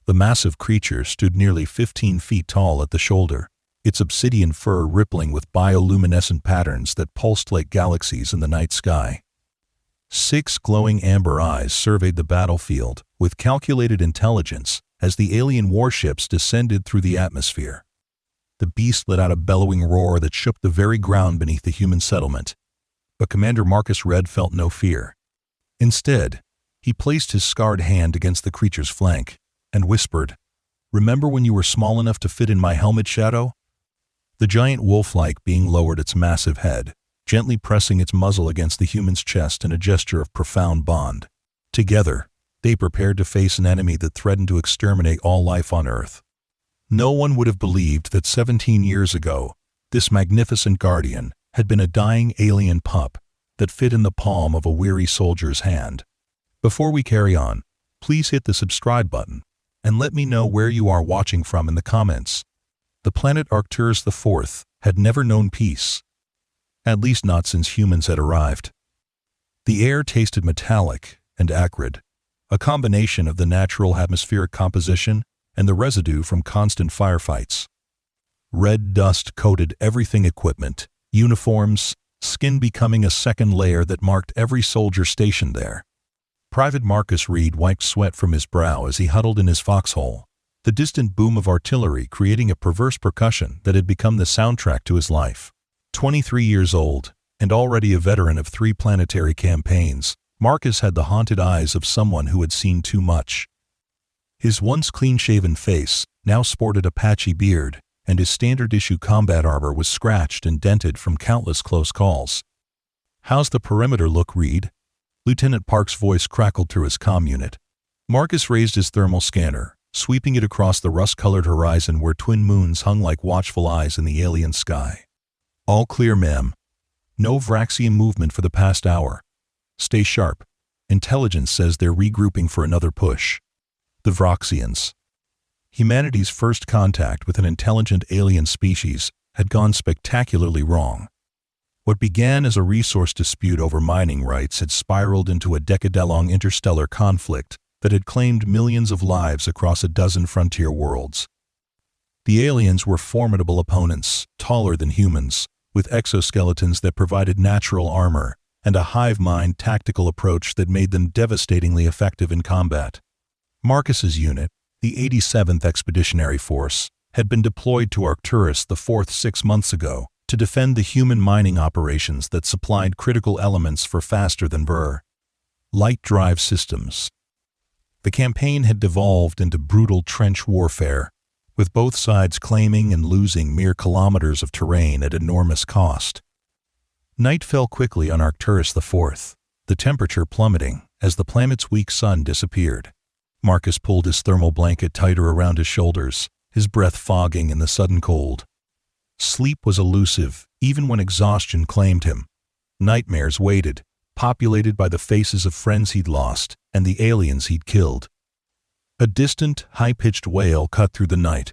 The massive creature stood nearly 15 feet tall at the shoulder, its obsidian fur rippling with bioluminescent patterns that pulsed like galaxies in the night sky. 6 glowing amber eyes surveyed the battlefield with calculated intelligence as the alien warships descended through the atmosphere. The beast let out a bellowing roar that shook the very ground beneath the human settlement. But Commander Marcus Red felt no fear. Instead, he placed his scarred hand against the creature's flank and whispered, "Remember when you were small enough to fit in my helmet, Shadow?" The giant wolf-like being lowered its massive head, gently pressing its muzzle against the human's chest in a gesture of profound bond. Together, they prepared to face an enemy that threatened to exterminate all life on Earth. No one would have believed that 17 years ago, this magnificent guardian had been a dying alien pup that fit in the palm of a weary soldier's hand. Before we carry on, please hit the subscribe button and let me know where you are watching from in the comments. The planet Arcturus IV had never known peace, at least not since humans had arrived. The air tasted metallic and acrid, a combination of the natural atmospheric composition and the residue from constant firefights. Red dust coated everything: equipment, uniforms, skin, becoming a second layer that marked every soldier stationed there. Private Marcus Reed wiped sweat from his brow as he huddled in his foxhole, the distant boom of artillery creating a perverse percussion that had become the soundtrack to his life. 23 years old, and already a veteran of 3 planetary campaigns, Marcus had the haunted eyes of someone who had seen too much. His once clean-shaven face now sported a patchy beard, and his standard-issue combat armor was scratched and dented from countless close calls. "How's the perimeter look, Reed?" Lieutenant Park's voice crackled through his comm unit. Marcus raised his thermal scanner, sweeping it across the rust-colored horizon where twin moons hung like watchful eyes in the alien sky. "All clear, ma'am. No Vraxian movement for the past hour. Stay sharp. Intelligence says they're regrouping for another push." The Vraxians. Humanity's first contact with an intelligent alien species had gone spectacularly wrong. What began as a resource dispute over mining rights had spiraled into a decade-long interstellar conflict that had claimed millions of lives across a dozen frontier worlds. The aliens were formidable opponents, taller than humans, with exoskeletons that provided natural armor and a hive-mind tactical approach that made them devastatingly effective in combat. Marcus's unit, the 87th Expeditionary Force, had been deployed to Arcturus IV 6 months ago to defend the human mining operations that supplied critical elements for faster-than-Burr light drive systems. The campaign had devolved into brutal trench warfare, with both sides claiming and losing mere kilometers of terrain at enormous cost. Night fell quickly on Arcturus IV, the temperature plummeting as the planet's weak sun disappeared. Marcus pulled his thermal blanket tighter around his shoulders, his breath fogging in the sudden cold. Sleep was elusive, even when exhaustion claimed him. Nightmares waited, populated by the faces of friends he'd lost and the aliens he'd killed. A distant, high-pitched wail cut through the night,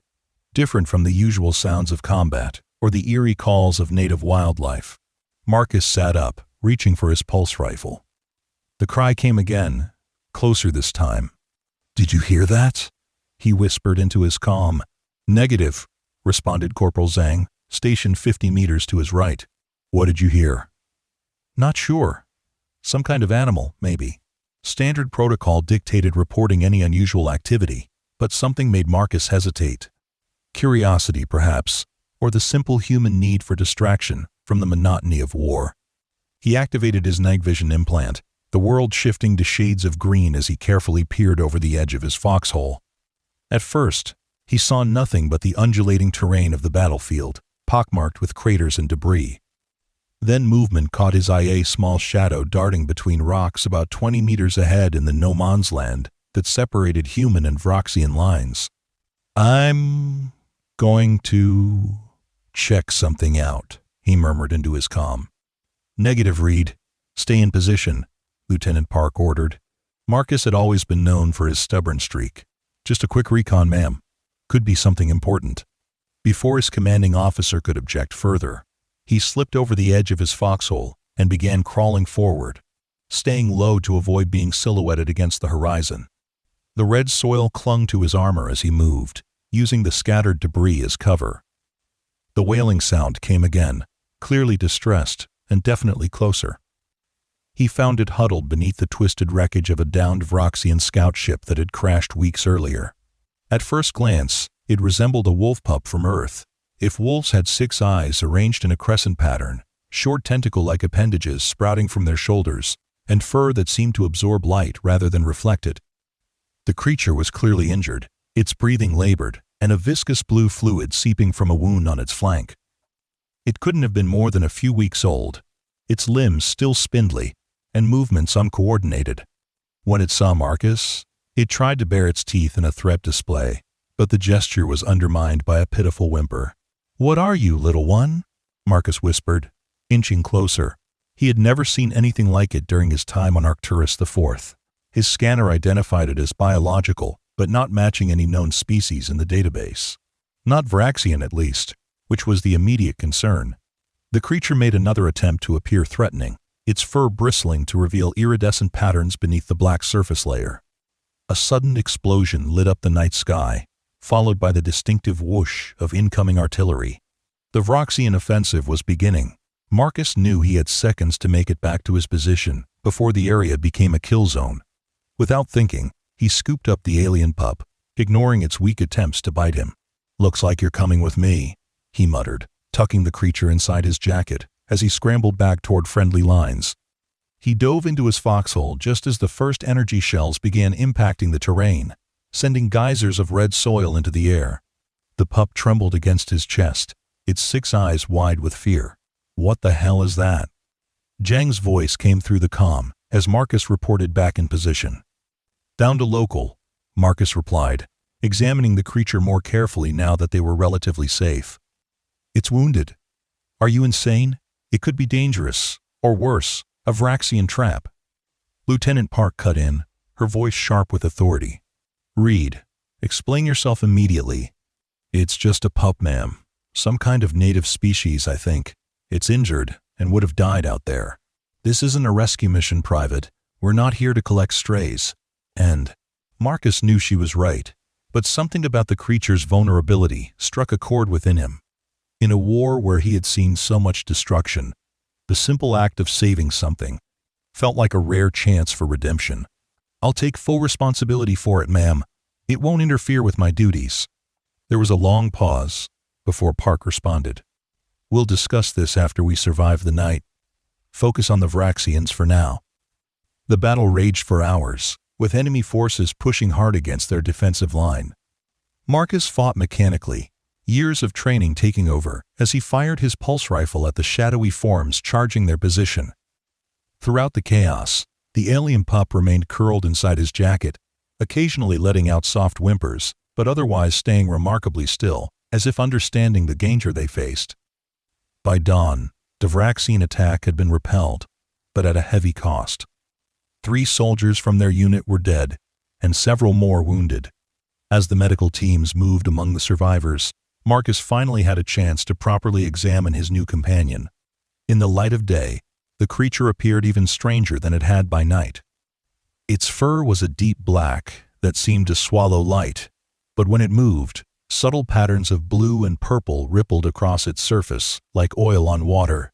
different from the usual sounds of combat or the eerie calls of native wildlife. Marcus sat up, reaching for his pulse rifle. The cry came again, closer this time. "Did you hear that?" he whispered into his comm. "Negative," responded Corporal Zhang, stationed 50 meters to his right. "What did you hear?" "Not sure. Some kind of animal, maybe." Standard protocol dictated reporting any unusual activity, but something made Marcus hesitate. Curiosity, perhaps, or the simple human need for distraction from the monotony of war. He activated his night vision implant, the world shifting to shades of green as he carefully peered over the edge of his foxhole. At first, he saw nothing but the undulating terrain of the battlefield, pockmarked with craters and debris. Then movement caught his eye, a small shadow darting between rocks about 20 meters ahead in the no man's land that separated human and Vraxian lines. "I'm going to check something out," he murmured into his comm. "Negative, Reed. Stay in position," Lieutenant Park ordered. Marcus had always been known for his stubborn streak. "Just a quick recon, ma'am. Could be something important." Before his commanding officer could object further, he slipped over the edge of his foxhole and began crawling forward, staying low to avoid being silhouetted against the horizon. The red soil clung to his armor as he moved, using the scattered debris as cover. The wailing sound came again, clearly distressed and definitely closer. He found it huddled beneath the twisted wreckage of a downed Vraxian scout ship that had crashed weeks earlier. At first glance, it resembled a wolf pup from Earth. If wolves had 6 eyes arranged in a crescent pattern, short tentacle-like appendages sprouting from their shoulders, and fur that seemed to absorb light rather than reflect it. The creature was clearly injured, its breathing labored, and a viscous blue fluid seeping from a wound on its flank. It couldn't have been more than a few weeks old, its limbs still spindly, and movements uncoordinated. When it saw Marcus, it tried to bare its teeth in a threat display, but the gesture was undermined by a pitiful whimper. "What are you, little one?" Marcus whispered, inching closer. He had never seen anything like it during his time on Arcturus IV. His scanner identified it as biological, but not matching any known species in the database. Not Vraxian, at least, which was the immediate concern. The creature made another attempt to appear threatening, its fur bristling to reveal iridescent patterns beneath the black surface layer. A sudden explosion lit up the night sky, followed by the distinctive whoosh of incoming artillery. The Vraxian offensive was beginning. Marcus knew he had seconds to make it back to his position before the area became a kill zone. Without thinking, he scooped up the alien pup, ignoring its weak attempts to bite him. "Looks like you're coming with me," he muttered, tucking the creature inside his jacket as he scrambled back toward friendly lines. He dove into his foxhole just as the first energy shells began impacting the terrain, sending geysers of red soil into the air. The pup trembled against his chest, its 6 eyes wide with fear. "What the hell is that?" Zhang's voice came through the comm as Marcus reported back in position. "Down to local," Marcus replied, examining the creature more carefully now that they were relatively safe. "It's wounded. Are you insane? It could be dangerous, or worse, a Vraxian trap." Lieutenant Park cut in, her voice sharp with authority. "Reed, explain yourself immediately." "It's just a pup, ma'am. Some kind of native species, I think. It's injured and would have died out there. This isn't a rescue mission, Private. We're not here to collect strays." And Marcus knew she was right, but something about the creature's vulnerability struck a chord within him. In a war where he had seen so much destruction, the simple act of saving something felt like a rare chance for redemption. "I'll take full responsibility for it, ma'am. It won't interfere with my duties." There was a long pause before Park responded. "We'll discuss this after we survive the night. Focus on the Vraxians for now." The battle raged for hours, with enemy forces pushing hard against their defensive line. Marcus fought mechanically, years of training taking over as he fired his pulse rifle at the shadowy forms charging their position. Throughout the chaos, the alien pup remained curled inside his jacket, occasionally letting out soft whimpers, but otherwise staying remarkably still, as if understanding the danger they faced. By dawn, the Vraxian attack had been repelled, but at a heavy cost. 3 soldiers from their unit were dead, and several more wounded. As the medical teams moved among the survivors, Marcus finally had a chance to properly examine his new companion. In the light of day, the creature appeared even stranger than it had by night. Its fur was a deep black that seemed to swallow light, but when it moved, subtle patterns of blue and purple rippled across its surface like oil on water.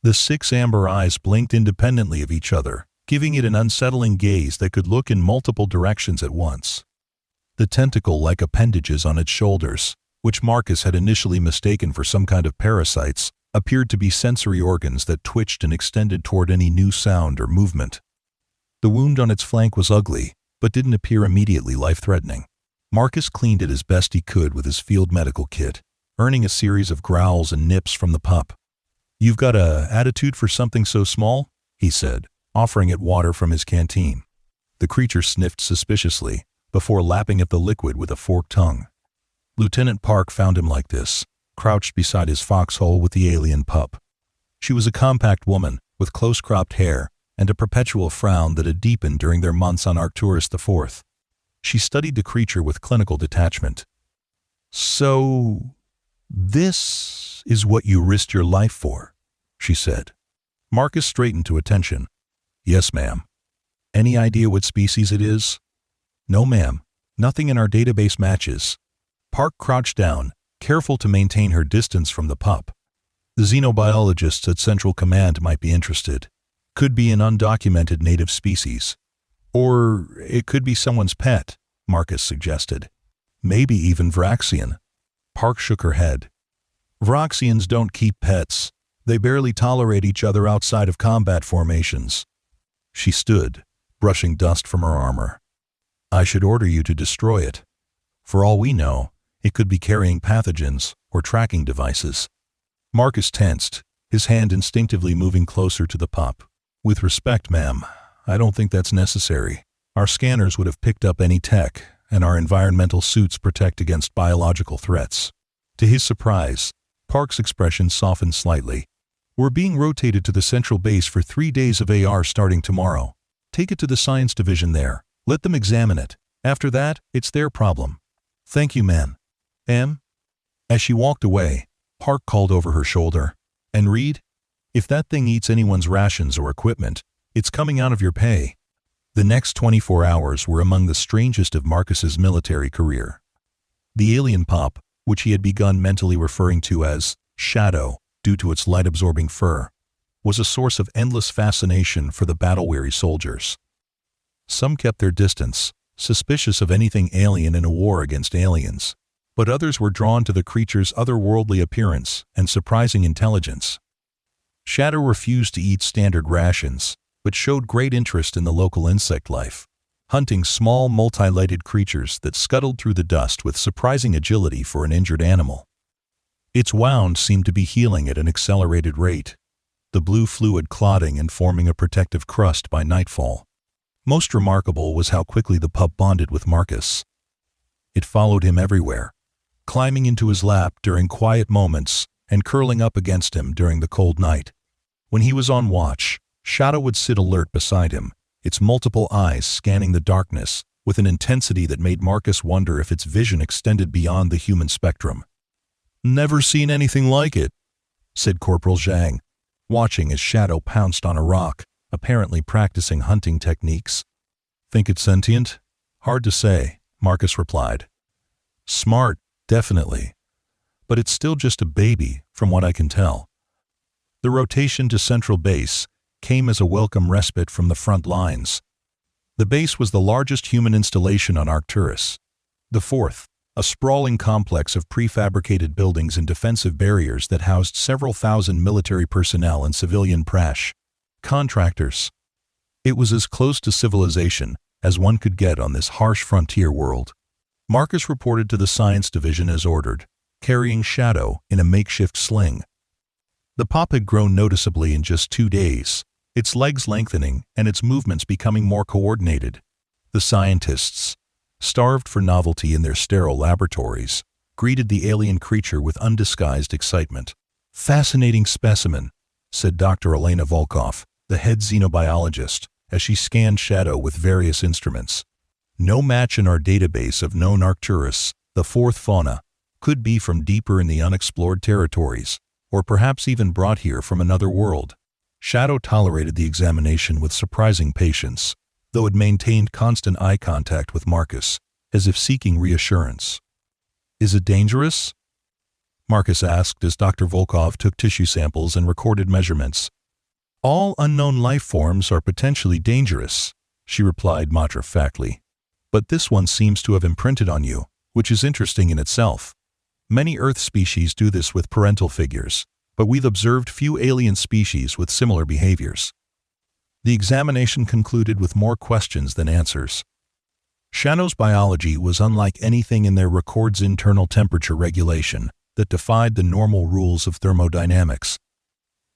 The 6 amber eyes blinked independently of each other, giving it an unsettling gaze that could look in multiple directions at once. The tentacle-like appendages on its shoulders, which Marcus had initially mistaken for some kind of parasites, appeared to be sensory organs that twitched and extended toward any new sound or movement. The wound on its flank was ugly, but didn't appear immediately life-threatening. Marcus cleaned it as best he could with his field medical kit, earning a series of growls and nips from the pup. "You've got a attitude for something so small?" he said, offering it water from his canteen. The creature sniffed suspiciously, before lapping at the liquid with a forked tongue. Lieutenant Park found him like this, crouched beside his foxhole with the alien pup. She was a compact woman, with close-cropped hair, and a perpetual frown that had deepened during their months on Arcturus IV. She studied the creature with clinical detachment. "So, this is what you risked your life for," she said. Marcus straightened to attention. "Yes, ma'am." "Any idea what species it is?" No ma'am, nothing in our database matches. Park crouched down, careful to maintain her distance from the pup. The xenobiologists at Central Command might be interested. Could be an undocumented native species. Or it could be someone's pet, Marcus suggested. Maybe even Vraxian. Park shook her head. Vraxians don't keep pets. They barely tolerate each other outside of combat formations. She stood, brushing dust from her armor. I should order you to destroy it. For all we know, it could be carrying pathogens or tracking devices. Marcus tensed, his hand instinctively moving closer to the pup. With respect, ma'am, I don't think that's necessary. Our scanners would have picked up any tech, and our environmental suits protect against biological threats. To his surprise, Park's expression softened slightly. We're being rotated to the central base for 3 days of AR starting tomorrow. Take it to the science division there. Let them examine it. After that, it's their problem. Thank you, ma'am. As she walked away, Park called over her shoulder. And Reed, if that thing eats anyone's rations or equipment, it's coming out of your pay. The next 24 hours were among the strangest of Marcus's military career. The alien pup, which he had begun mentally referring to as Shadow due to its light-absorbing fur, was a source of endless fascination for the battle-weary soldiers. Some kept their distance, suspicious of anything alien in a war against aliens, but others were drawn to the creature's otherworldly appearance and surprising intelligence. Shadow refused to eat standard rations, but showed great interest in the local insect life, hunting small multi-legged creatures that scuttled through the dust with surprising agility for an injured animal. Its wound seemed to be healing at an accelerated rate, the blue fluid clotting and forming a protective crust by nightfall. Most remarkable was how quickly the pup bonded with Marcus. It followed him everywhere, climbing into his lap during quiet moments and curling up against him during the cold night. When he was on watch, Shadow would sit alert beside him, its multiple eyes scanning the darkness with an intensity that made Marcus wonder if its vision extended beyond the human spectrum. Never seen anything like it, said Corporal Zhang, watching as Shadow pounced on a rock, apparently practicing hunting techniques. Think it's sentient? Hard to say, Marcus replied. Smart, definitely. But it's still just a baby, from what I can tell. The rotation to Central Base came as a welcome respite from the front lines. The base was the largest human installation on Arcturus IV, a sprawling complex of prefabricated buildings and defensive barriers that housed several thousand military personnel and civilian contractors. It was as close to civilization as one could get on this harsh frontier world. Marcus reported to the science division as ordered, carrying Shadow in a makeshift sling. The pup had grown noticeably in just 2 days, its legs lengthening and its movements becoming more coordinated. The scientists, starved for novelty in their sterile laboratories, greeted the alien creature with undisguised excitement. Fascinating specimen, said Dr. Elena Volkov, the head xenobiologist, as she scanned Shadow with various instruments. No match in our database of known Arcturus IV fauna. Could be from deeper in the unexplored territories, or perhaps even brought here from another world. Shadow tolerated the examination with surprising patience, though it maintained constant eye contact with Marcus, as if seeking reassurance. Is it dangerous? Marcus asked as Dr. Volkov took tissue samples and recorded measurements. All unknown life forms are potentially dangerous, she replied matter-of-factly. But this one seems to have imprinted on you, which is interesting in itself. Many Earth species do this with parental figures, but we've observed few alien species with similar behaviors. The examination concluded with more questions than answers. Shadow's biology was unlike anything in their record's internal temperature regulation that defied the normal rules of thermodynamics.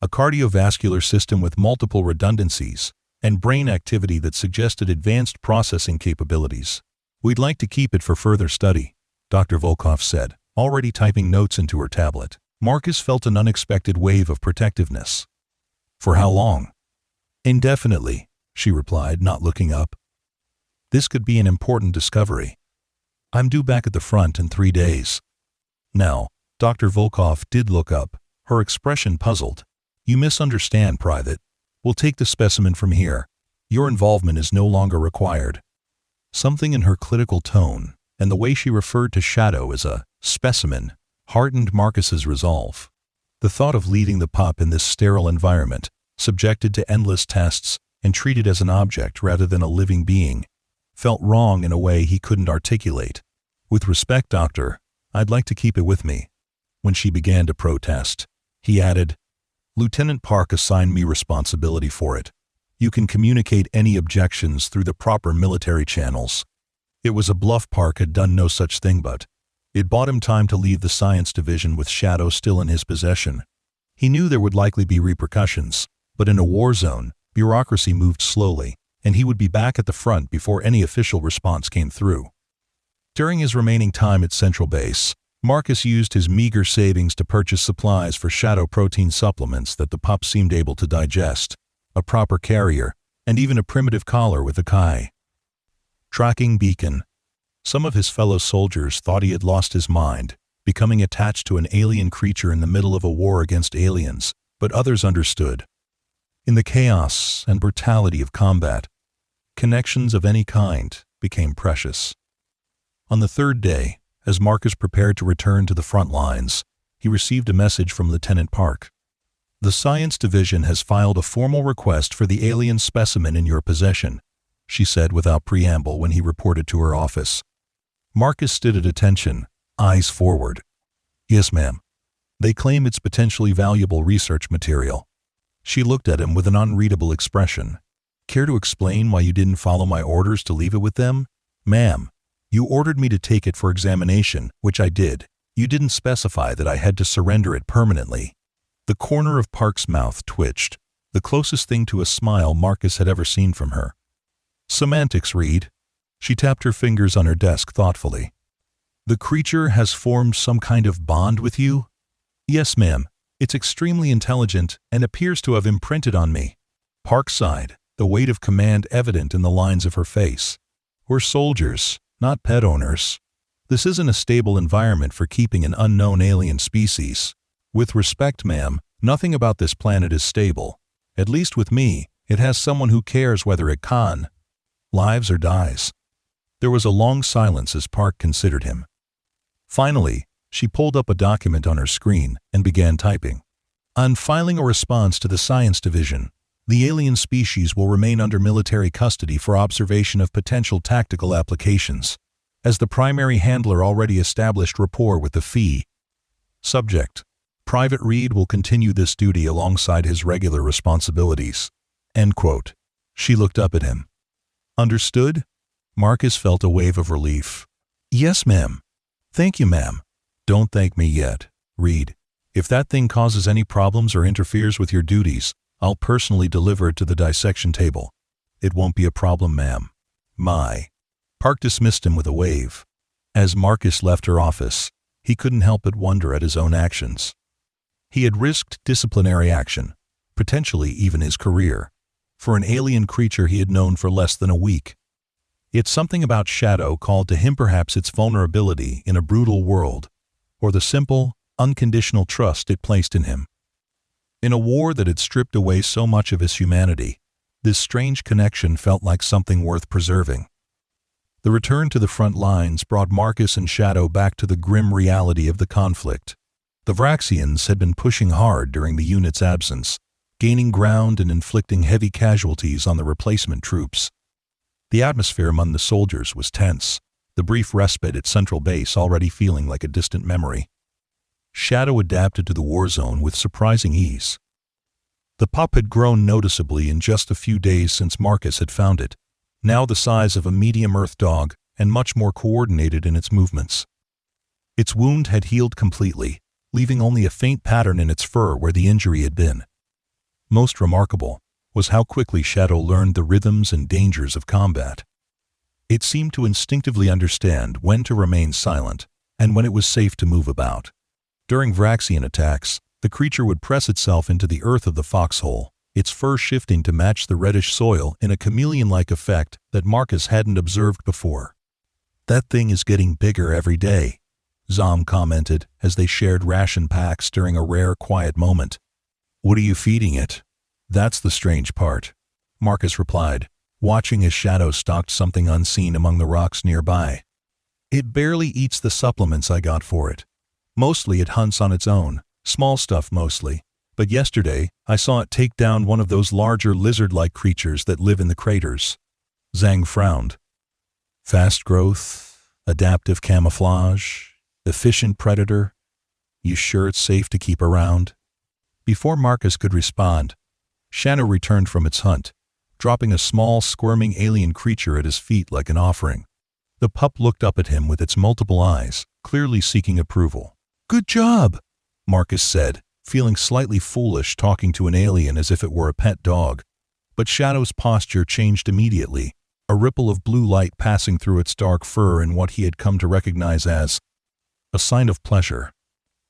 A cardiovascular system with multiple redundancies and brain activity that suggested advanced processing capabilities. We'd like to keep it for further study, Dr. Volkov said, already typing notes into her tablet. Marcus felt an unexpected wave of protectiveness. For how long? Indefinitely, she replied, not looking up. This could be an important discovery. I'm due back at the front in 3 days. Now, Dr. Volkov did look up, her expression puzzled. You misunderstand, Private. We'll take the specimen from here. Your involvement is no longer required. Something in her clinical tone and the way she referred to Shadow as a specimen hardened Marcus's resolve. The thought of leaving the pup in this sterile environment, subjected to endless tests and treated as an object rather than a living being, felt wrong in a way he couldn't articulate. "With respect, doctor, I'd like to keep it with me." When she began to protest, he added, "Lieutenant Park assigned me responsibility for it. You can communicate any objections through the proper military channels." It was a bluff. Park had done no such thing, but it bought him time to leave the science division with Shadow still in his possession. He knew there would likely be repercussions, but in a war zone, bureaucracy moved slowly, and he would be back at the front before any official response came through. During his remaining time at Central Base, Marcus used his meager savings to purchase supplies for Shadow protein supplements that the pup seemed able to digest, a proper carrier, and even a primitive collar with a Chi. Tracking beacon. Some of his fellow soldiers thought he had lost his mind, becoming attached to an alien creature in the middle of a war against aliens, but others understood. In the chaos and brutality of combat, connections of any kind became precious. On the third day, as Marcus prepared to return to the front lines, he received a message from Lieutenant Park. "The Science Division has filed a formal request for the alien specimen in your possession," she said without preamble when he reported to her office. Marcus stood at attention, eyes forward. "Yes, ma'am. They claim it's potentially valuable research material." She looked at him with an unreadable expression. "Care to explain why you didn't follow my orders to leave it with them?" "Ma'am, you ordered me to take it for examination, which I did. You didn't specify that I had to surrender it permanently." The corner of Park's mouth twitched, the closest thing to a smile Marcus had ever seen from her. "Semantics, Reed." She tapped her fingers on her desk thoughtfully. "The creature has formed some kind of bond with you?" "Yes, ma'am. It's extremely intelligent and appears to have imprinted on me." Park sighed, the weight of command evident in the lines of her face. "We're soldiers, not pet owners. This isn't a stable environment for keeping an unknown alien species. With respect, ma'am, nothing about this planet is stable. At least with me, it has someone who cares whether it can. Lives or dies." There was a long silence as Park considered him. Finally, she pulled up a document on her screen and began typing. "On filing a response to the Science Division, the alien species will remain under military custody for observation of potential tactical applications, as the primary handler already established rapport with the Fee. Subject: Private Reed will continue this duty alongside his regular responsibilities." End quote. She looked up at him. "Understood?" Marcus felt a wave of relief. "Yes, ma'am." "Thank you, ma'am." "Don't thank me yet, Reed. If that thing causes any problems or interferes with your duties, I'll personally deliver it to the dissection table." "It won't be a problem, ma'am." "My." Park dismissed him with a wave. As Marcus left her office, he couldn't help but wonder at his own actions. He had risked disciplinary action, potentially even his career, for an alien creature he had known for less than a week. Yet something about Shadow called to him, perhaps its vulnerability in a brutal world, or the simple, unconditional trust it placed in him. In a war that had stripped away so much of his humanity, this strange connection felt like something worth preserving. The return to the front lines brought Marcus and Shadow back to the grim reality of the conflict. The Vraxians had been pushing hard during the unit's absence, gaining ground and inflicting heavy casualties on the replacement troops. The atmosphere among the soldiers was tense, the brief respite at Central Base already feeling like a distant memory. Shadow adapted to the war zone with surprising ease. The pup had grown noticeably in just a few days since Marcus had found it, now the size of a medium Earth dog and much more coordinated in its movements. Its wound had healed completely, leaving only a faint pattern in its fur where the injury had been. Most remarkable was how quickly Shadow learned the rhythms and dangers of combat. It seemed to instinctively understand when to remain silent and when it was safe to move about. During Vraxian attacks, the creature would press itself into the earth of the foxhole, its fur shifting to match the reddish soil in a chameleon-like effect that Marcus hadn't observed before. "That thing is getting bigger every day," Zom commented as they shared ration packs during a rare quiet moment. "What are you feeding it?" "That's the strange part," Marcus replied. watching as Shadow stalked something unseen among the rocks nearby. "It barely eats the supplements I got for it. Mostly it hunts on its own, small stuff mostly. But yesterday, I saw it take down one of those larger lizard-like creatures that live in the craters." Zhang frowned. "Fast growth, adaptive camouflage, efficient predator. You sure it's safe to keep around?" Before Marcus could respond, Shadow returned from its hunt, dropping a small, squirming alien creature at his feet like an offering. The pup looked up at him with its multiple eyes, clearly seeking approval. "Good job," Marcus said, feeling slightly foolish talking to an alien as if it were a pet dog. But Shadow's posture changed immediately, a ripple of blue light passing through its dark fur in what he had come to recognize as a sign of pleasure.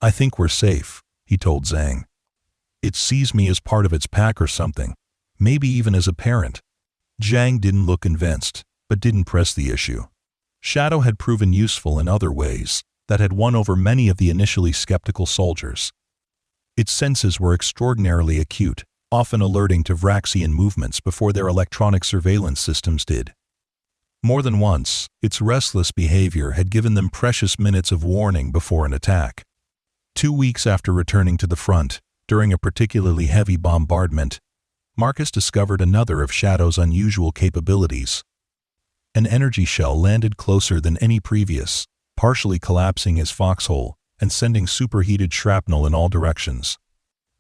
"I think we're safe," he told Zhang. "It sees me as part of its pack or something, maybe even as a parent." Zhang didn't look convinced, but didn't press the issue. Shadow had proven useful in other ways that had won over many of the initially skeptical soldiers. Its senses were extraordinarily acute, often alerting to Vraxian movements before their electronic surveillance systems did. More than once, its restless behavior had given them precious minutes of warning before an attack. 2 weeks after returning to the front, during a particularly heavy bombardment, Marcus discovered another of Shadow's unusual capabilities. An energy shell landed closer than any previous, partially collapsing his foxhole and sending superheated shrapnel in all directions.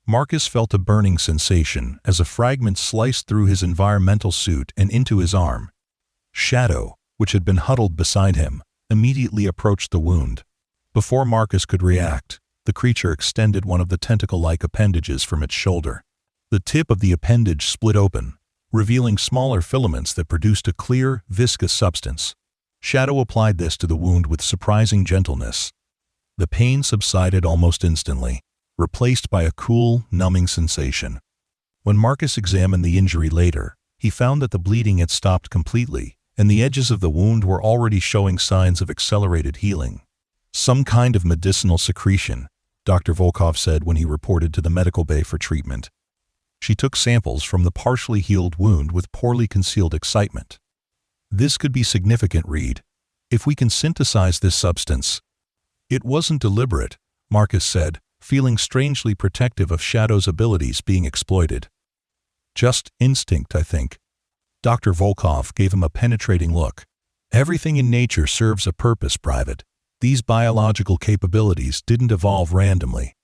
Marcus felt a burning sensation as a fragment sliced through his environmental suit and into his arm. Shadow, which had been huddled beside him, immediately approached the wound. Before Marcus could react, the creature extended one of the tentacle-like appendages from its shoulder. The tip of the appendage split open, revealing smaller filaments that produced a clear, viscous substance. Shadow applied this to the wound with surprising gentleness. The pain subsided almost instantly, replaced by a cool, numbing sensation. When Marcus examined the injury later, he found that the bleeding had stopped completely, and the edges of the wound were already showing signs of accelerated healing. "Some kind of medicinal secretion," Dr. Volkov said when he reported to the medical bay for treatment. She took samples from the partially healed wound with poorly concealed excitement. "This could be significant, Reed, if we can synthesize this substance." "It wasn't deliberate," Marcus said, feeling strangely protective of Shadow's abilities being exploited. "Just instinct, I think." Dr. Volkov gave him a penetrating look. "Everything in nature serves a purpose, Private. These biological capabilities didn't evolve randomly.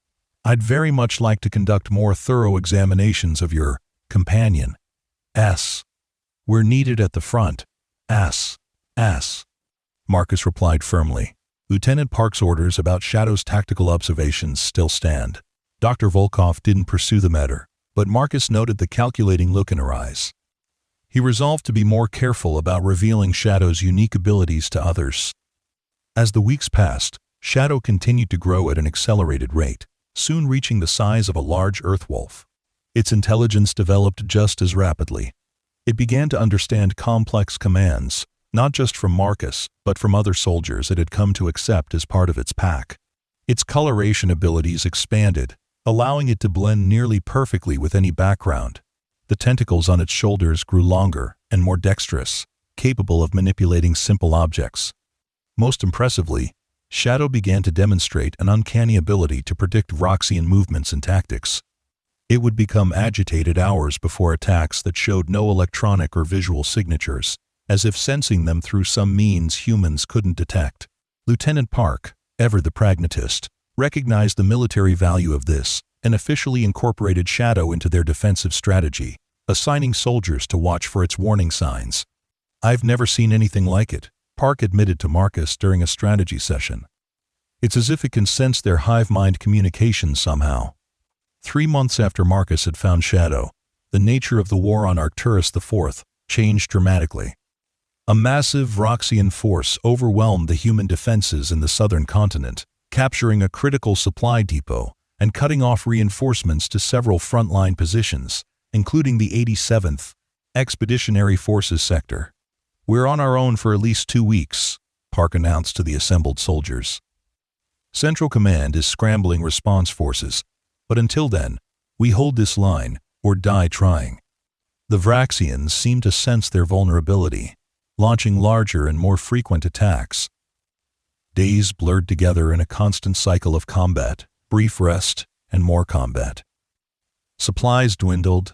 I'd very much like to conduct more thorough examinations of your companion. We're needed at the front. Marcus replied firmly. Lieutenant Park's orders about Shadow's tactical observations still stand. Dr. Volkov didn't pursue the matter, but Marcus noted the calculating look in her eyes. He resolved to be more careful about revealing Shadow's unique abilities to others. As the weeks passed, Shadow continued to grow at an accelerated rate, soon reaching the size of a large earth wolf. Its intelligence developed just as rapidly. It began to understand complex commands, not just from Marcus, but from other soldiers it had come to accept as part of its pack. Its coloration abilities expanded, allowing it to blend nearly perfectly with any background. The tentacles on its shoulders grew longer and more dexterous, capable of manipulating simple objects. Most impressively, Shadow began to demonstrate an uncanny ability to predict Vraxian movements and tactics. It would become agitated hours before attacks that showed no electronic or visual signatures, as if sensing them through some means humans couldn't detect. Lieutenant Park, ever the pragmatist, recognized the military value of this and officially incorporated Shadow into their defensive strategy, assigning soldiers to watch for its warning signs. "I've never seen anything like it," Park admitted to Marcus during a strategy session. "It's as if it can sense their hive-mind communications somehow." 3 months after Marcus had found Shadow, the nature of the war on Arcturus IV changed dramatically. A massive Vraxian force overwhelmed the human defenses in the southern continent, capturing a critical supply depot and cutting off reinforcements to several frontline positions, including the 87th Expeditionary Forces sector. "We're on our own for at least 2 weeks, Park announced to the assembled soldiers. "Central Command is scrambling response forces, but until then, we hold this line or die trying." The Vraxians seemed to sense their vulnerability, launching larger and more frequent attacks. Days blurred together in a constant cycle of combat, brief rest, and more combat. Supplies dwindled,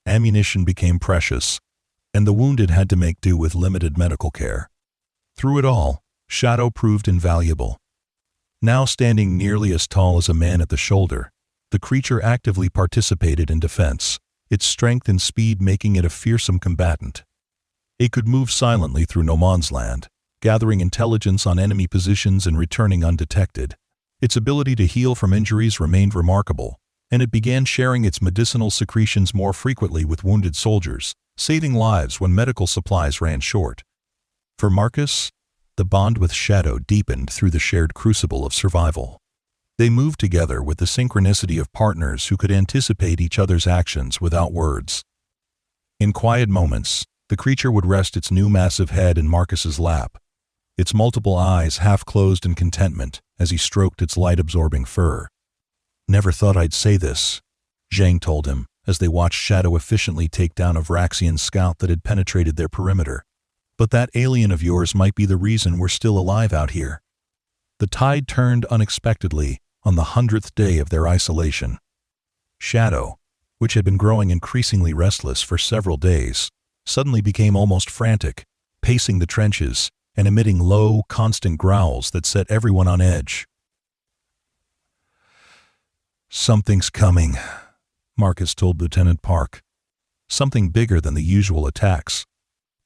ammunition became precious, and the wounded had to make do with limited medical care. Through it all, Shadow proved invaluable. Now standing nearly as tall as a man at the shoulder, the creature actively participated in defense, its strength and speed making it a fearsome combatant. It could move silently through no man's land, gathering intelligence on enemy positions and returning undetected. Its ability to heal from injuries remained remarkable, and it began sharing its medicinal secretions more frequently with wounded soldiers, saving lives when medical supplies ran short. For Marcus, the bond with Shadow deepened through the shared crucible of survival. They moved together with the synchronicity of partners who could anticipate each other's actions without words. In quiet moments, the creature would rest its new massive head in Marcus's lap, its multiple eyes half closed in contentment as he stroked its light-absorbing fur. "Never thought I'd say this," Zhang told him as they watched Shadow efficiently take down a Vraxian scout that had penetrated their perimeter. "But that alien of yours might be the reason we're still alive out here." The tide turned unexpectedly on the 100th day of their isolation. Shadow, which had been growing increasingly restless for several days, suddenly became almost frantic, pacing the trenches and emitting low, constant growls that set everyone on edge. "Something's coming," Marcus told Lieutenant Park. "Something bigger than the usual attacks."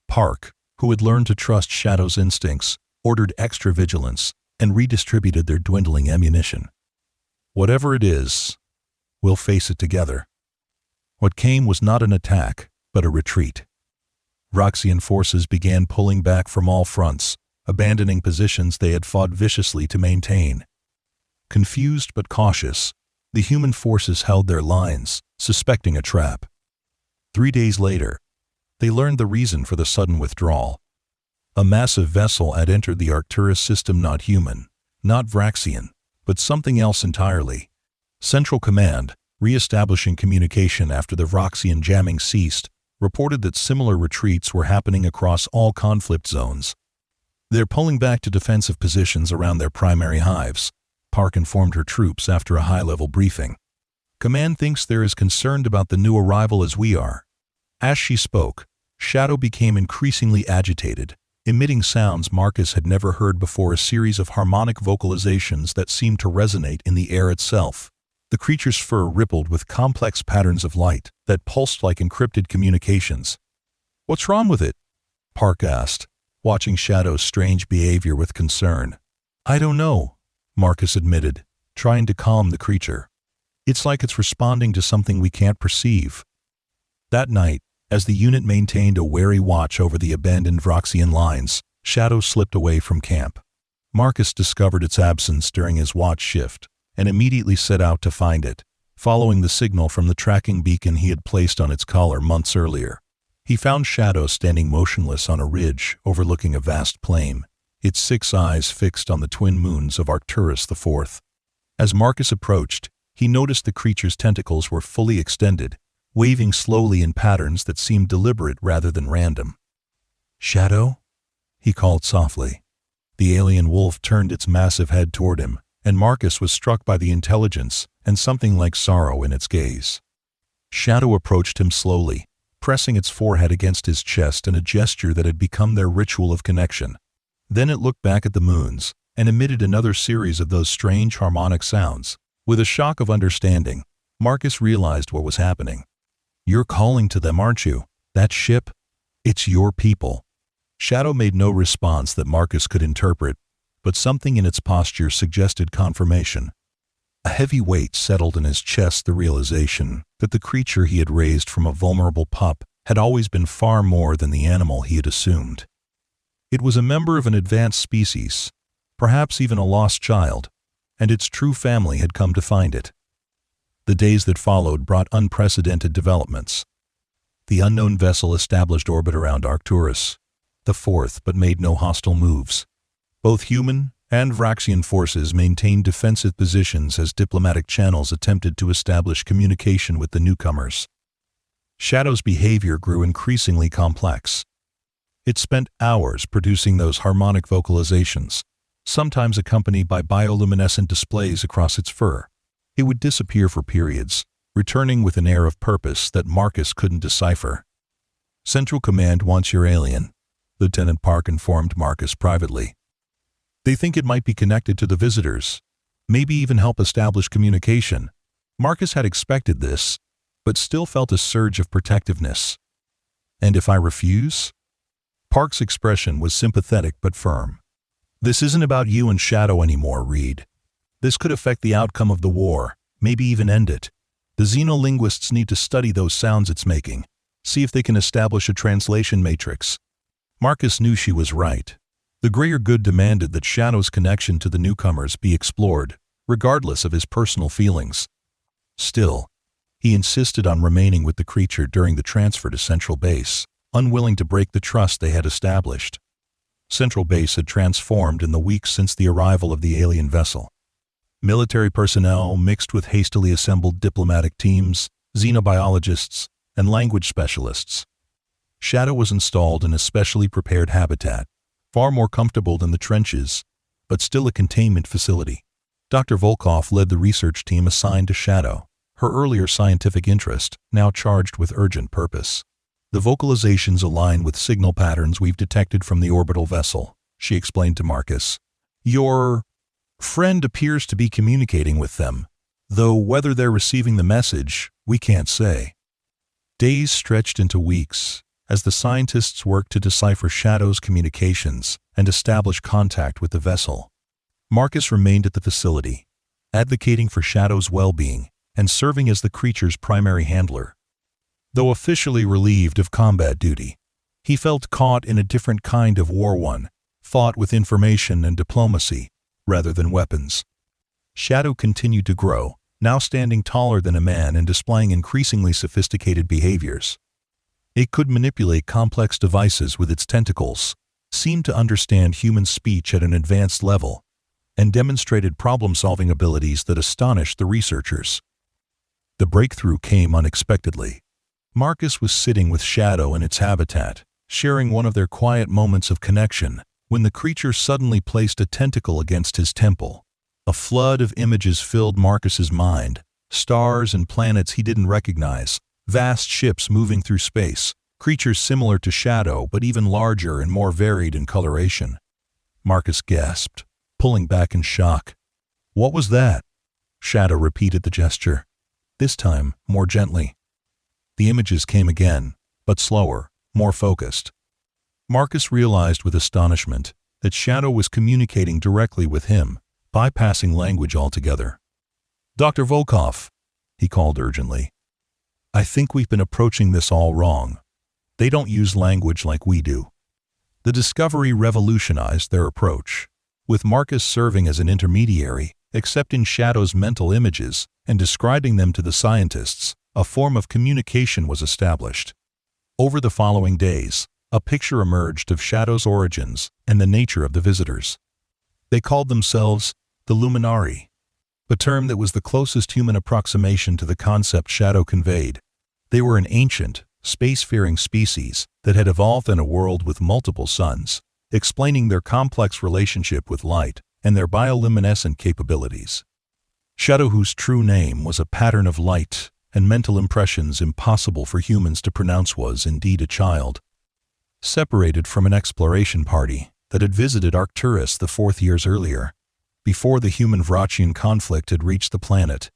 Park, who had learned to trust Shadow's instincts, ordered extra vigilance and redistributed their dwindling ammunition. "Whatever it is, we'll face it together." What came was not an attack, but a retreat. Vraxian forces began pulling back from all fronts, abandoning positions they had fought viciously to maintain. Confused but cautious, the human forces held their lines, suspecting a trap. 3 days later, they learned the reason for the sudden withdrawal. A massive vessel had entered the Arcturus system, not human, not Vraxian, but something else entirely. Central Command, re-establishing communication after the Vraxian jamming ceased, reported that similar retreats were happening across all conflict zones. "They're pulling back to defensive positions around their primary hives," Park informed her troops after a high-level briefing. "Command thinks they're as concerned about the new arrival as we are." As she spoke, Shadow became increasingly agitated, emitting sounds Marcus had never heard before, a series of harmonic vocalizations that seemed to resonate in the air itself. The creature's fur rippled with complex patterns of light that pulsed like encrypted communications. "What's wrong with it?" Park asked, watching Shadow's strange behavior with concern. "I don't know," Marcus admitted, trying to calm the creature. "It's like it's responding to something we can't perceive." That night, as the unit maintained a wary watch over the abandoned Vraxian lines, Shadow slipped away from camp. Marcus discovered its absence during his watch shift and immediately set out to find it, following the signal from the tracking beacon he had placed on its collar months earlier. He found Shadow standing motionless on a ridge overlooking a vast plain, its 6 eyes fixed on the twin moons of Arcturus IV. As Marcus approached, he noticed the creature's tentacles were fully extended, waving slowly in patterns that seemed deliberate rather than random. "Shadow?" he called softly. The alien wolf turned its massive head toward him, and Marcus was struck by the intelligence and something like sorrow in its gaze. Shadow approached him slowly, pressing its forehead against his chest in a gesture that had become their ritual of connection. Then it looked back at the moons and emitted another series of those strange harmonic sounds. With a shock of understanding, Marcus realized what was happening. "You're calling to them, aren't you? That ship? It's your people." Shadow made no response that Marcus could interpret, but something in its posture suggested confirmation. A heavy weight settled in his chest, the realization that the creature he had raised from a vulnerable pup had always been far more than the animal he had assumed. It was a member of an advanced species, perhaps even a lost child, and its true family had come to find it. The days that followed brought unprecedented developments. The unknown vessel established orbit around Arcturus IV, but made no hostile moves. Both human and Vraxian forces maintained defensive positions as diplomatic channels attempted to establish communication with the newcomers. Shadow's behavior grew increasingly complex. It spent hours producing those harmonic vocalizations, sometimes accompanied by bioluminescent displays across its fur. It would disappear for periods, returning with an air of purpose that Marcus couldn't decipher. "Central Command wants your alien," Lieutenant Park informed Marcus privately. "They think it might be connected to the visitors, maybe even help establish communication." Marcus had expected this, but still felt a surge of protectiveness. "And if I refuse?" Park's expression was sympathetic but firm. "This isn't about you and Shadow anymore, Reed. This could affect the outcome of the war, maybe even end it. The xenolinguists need to study those sounds it's making, see if they can establish a translation matrix." Marcus knew she was right. The greater good demanded that Shadow's connection to the newcomers be explored, regardless of his personal feelings. Still, he insisted on remaining with the creature during the transfer to Central Base, unwilling to break the trust they had established. Central Base had transformed in the weeks since the arrival of the alien vessel. Military personnel mixed with hastily assembled diplomatic teams, xenobiologists, and language specialists. Shadow was installed in a specially prepared habitat, far more comfortable than the trenches, but still a containment facility. Dr. Volkov led the research team assigned to Shadow, her earlier scientific interest now charged with urgent purpose. "The vocalizations align with signal patterns we've detected from the orbital vessel," she explained to Marcus. "Your friend appears to be communicating with them, though whether they're receiving the message, we can't say." Days stretched into weeks as the scientists worked to decipher Shadow's communications and establish contact with the vessel. Marcus remained at the facility, advocating for Shadow's well-being and serving as the creature's primary handler. Though officially relieved of combat duty, he felt caught in a different kind of war, one fought with information and diplomacy rather than weapons. Shadow continued to grow, now standing taller than a man and displaying increasingly sophisticated behaviors. It could manipulate complex devices with its tentacles, seemed to understand human speech at an advanced level, and demonstrated problem-solving abilities that astonished the researchers. The breakthrough came unexpectedly. Marcus was sitting with Shadow in its habitat, sharing one of their quiet moments of connection, when the creature suddenly placed a tentacle against his temple. A flood of images filled Marcus's mind, stars and planets he didn't recognize, vast ships moving through space, creatures similar to Shadow but even larger and more varied in coloration. Marcus gasped, pulling back in shock. "What was that?" Shadow repeated the gesture, this time more gently. The images came again, but slower, more focused. Marcus realized with astonishment that Shadow was communicating directly with him, bypassing language altogether. "Dr. Volkov," he called urgently. "I think we've been approaching this all wrong. They don't use language like we do." The discovery revolutionized their approach, with Marcus serving as an intermediary, accepting Shadow's mental images and describing them to the scientists. A form of communication was established. Over the following days, a picture emerged of Shadow's origins and the nature of the visitors. They called themselves the Luminari, a term that was the closest human approximation to the concept Shadow conveyed. They were an ancient, spacefaring species that had evolved in a world with multiple suns, explaining their complex relationship with light and their bioluminescent capabilities. Shadow, whose true name was a pattern of light and mental impressions impossible for humans to pronounce, was indeed a child, separated from an exploration party that had visited Arcturus IV years earlier, before the human-Vraxian conflict had reached the planet.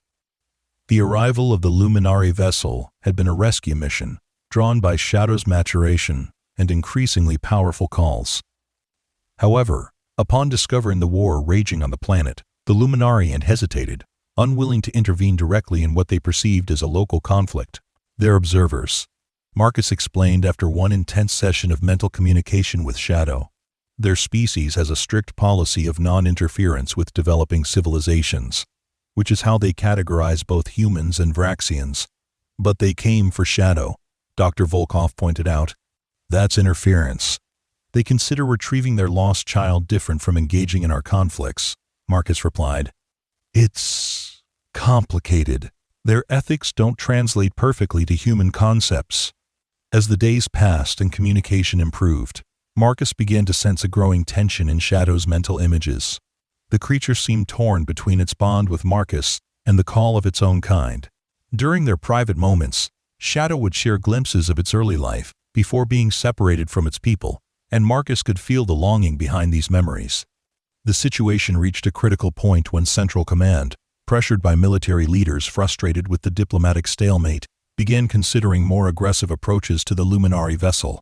The arrival of the Luminari vessel had been a rescue mission, drawn by Shadow's maturation and increasingly powerful calls. However, upon discovering the war raging on the planet, the Luminari had hesitated, unwilling to intervene directly in what they perceived as a local conflict. "They're observers," Marcus explained after one intense session of mental communication with Shadow. "Their species has a strict policy of non-interference with developing civilizations, which is how they categorize both humans and Vraxians. But they came for Shadow," Dr. Volkov pointed out. "That's interference. They consider retrieving their lost child different from engaging in our conflicts," Marcus replied. "It's complicated," Their ethics don't translate perfectly to human concepts. As the days passed and communication improved, Marcus began to sense a growing tension in Shadow's mental images. The creature seemed torn between its bond with Marcus and the call of its own kind. During their private moments, Shadow would share glimpses of its early life before being separated from its people, and Marcus could feel the longing behind these memories. The situation reached a critical point when Central Command, pressured by military leaders frustrated with the diplomatic stalemate, began considering more aggressive approaches to the Luminari vessel.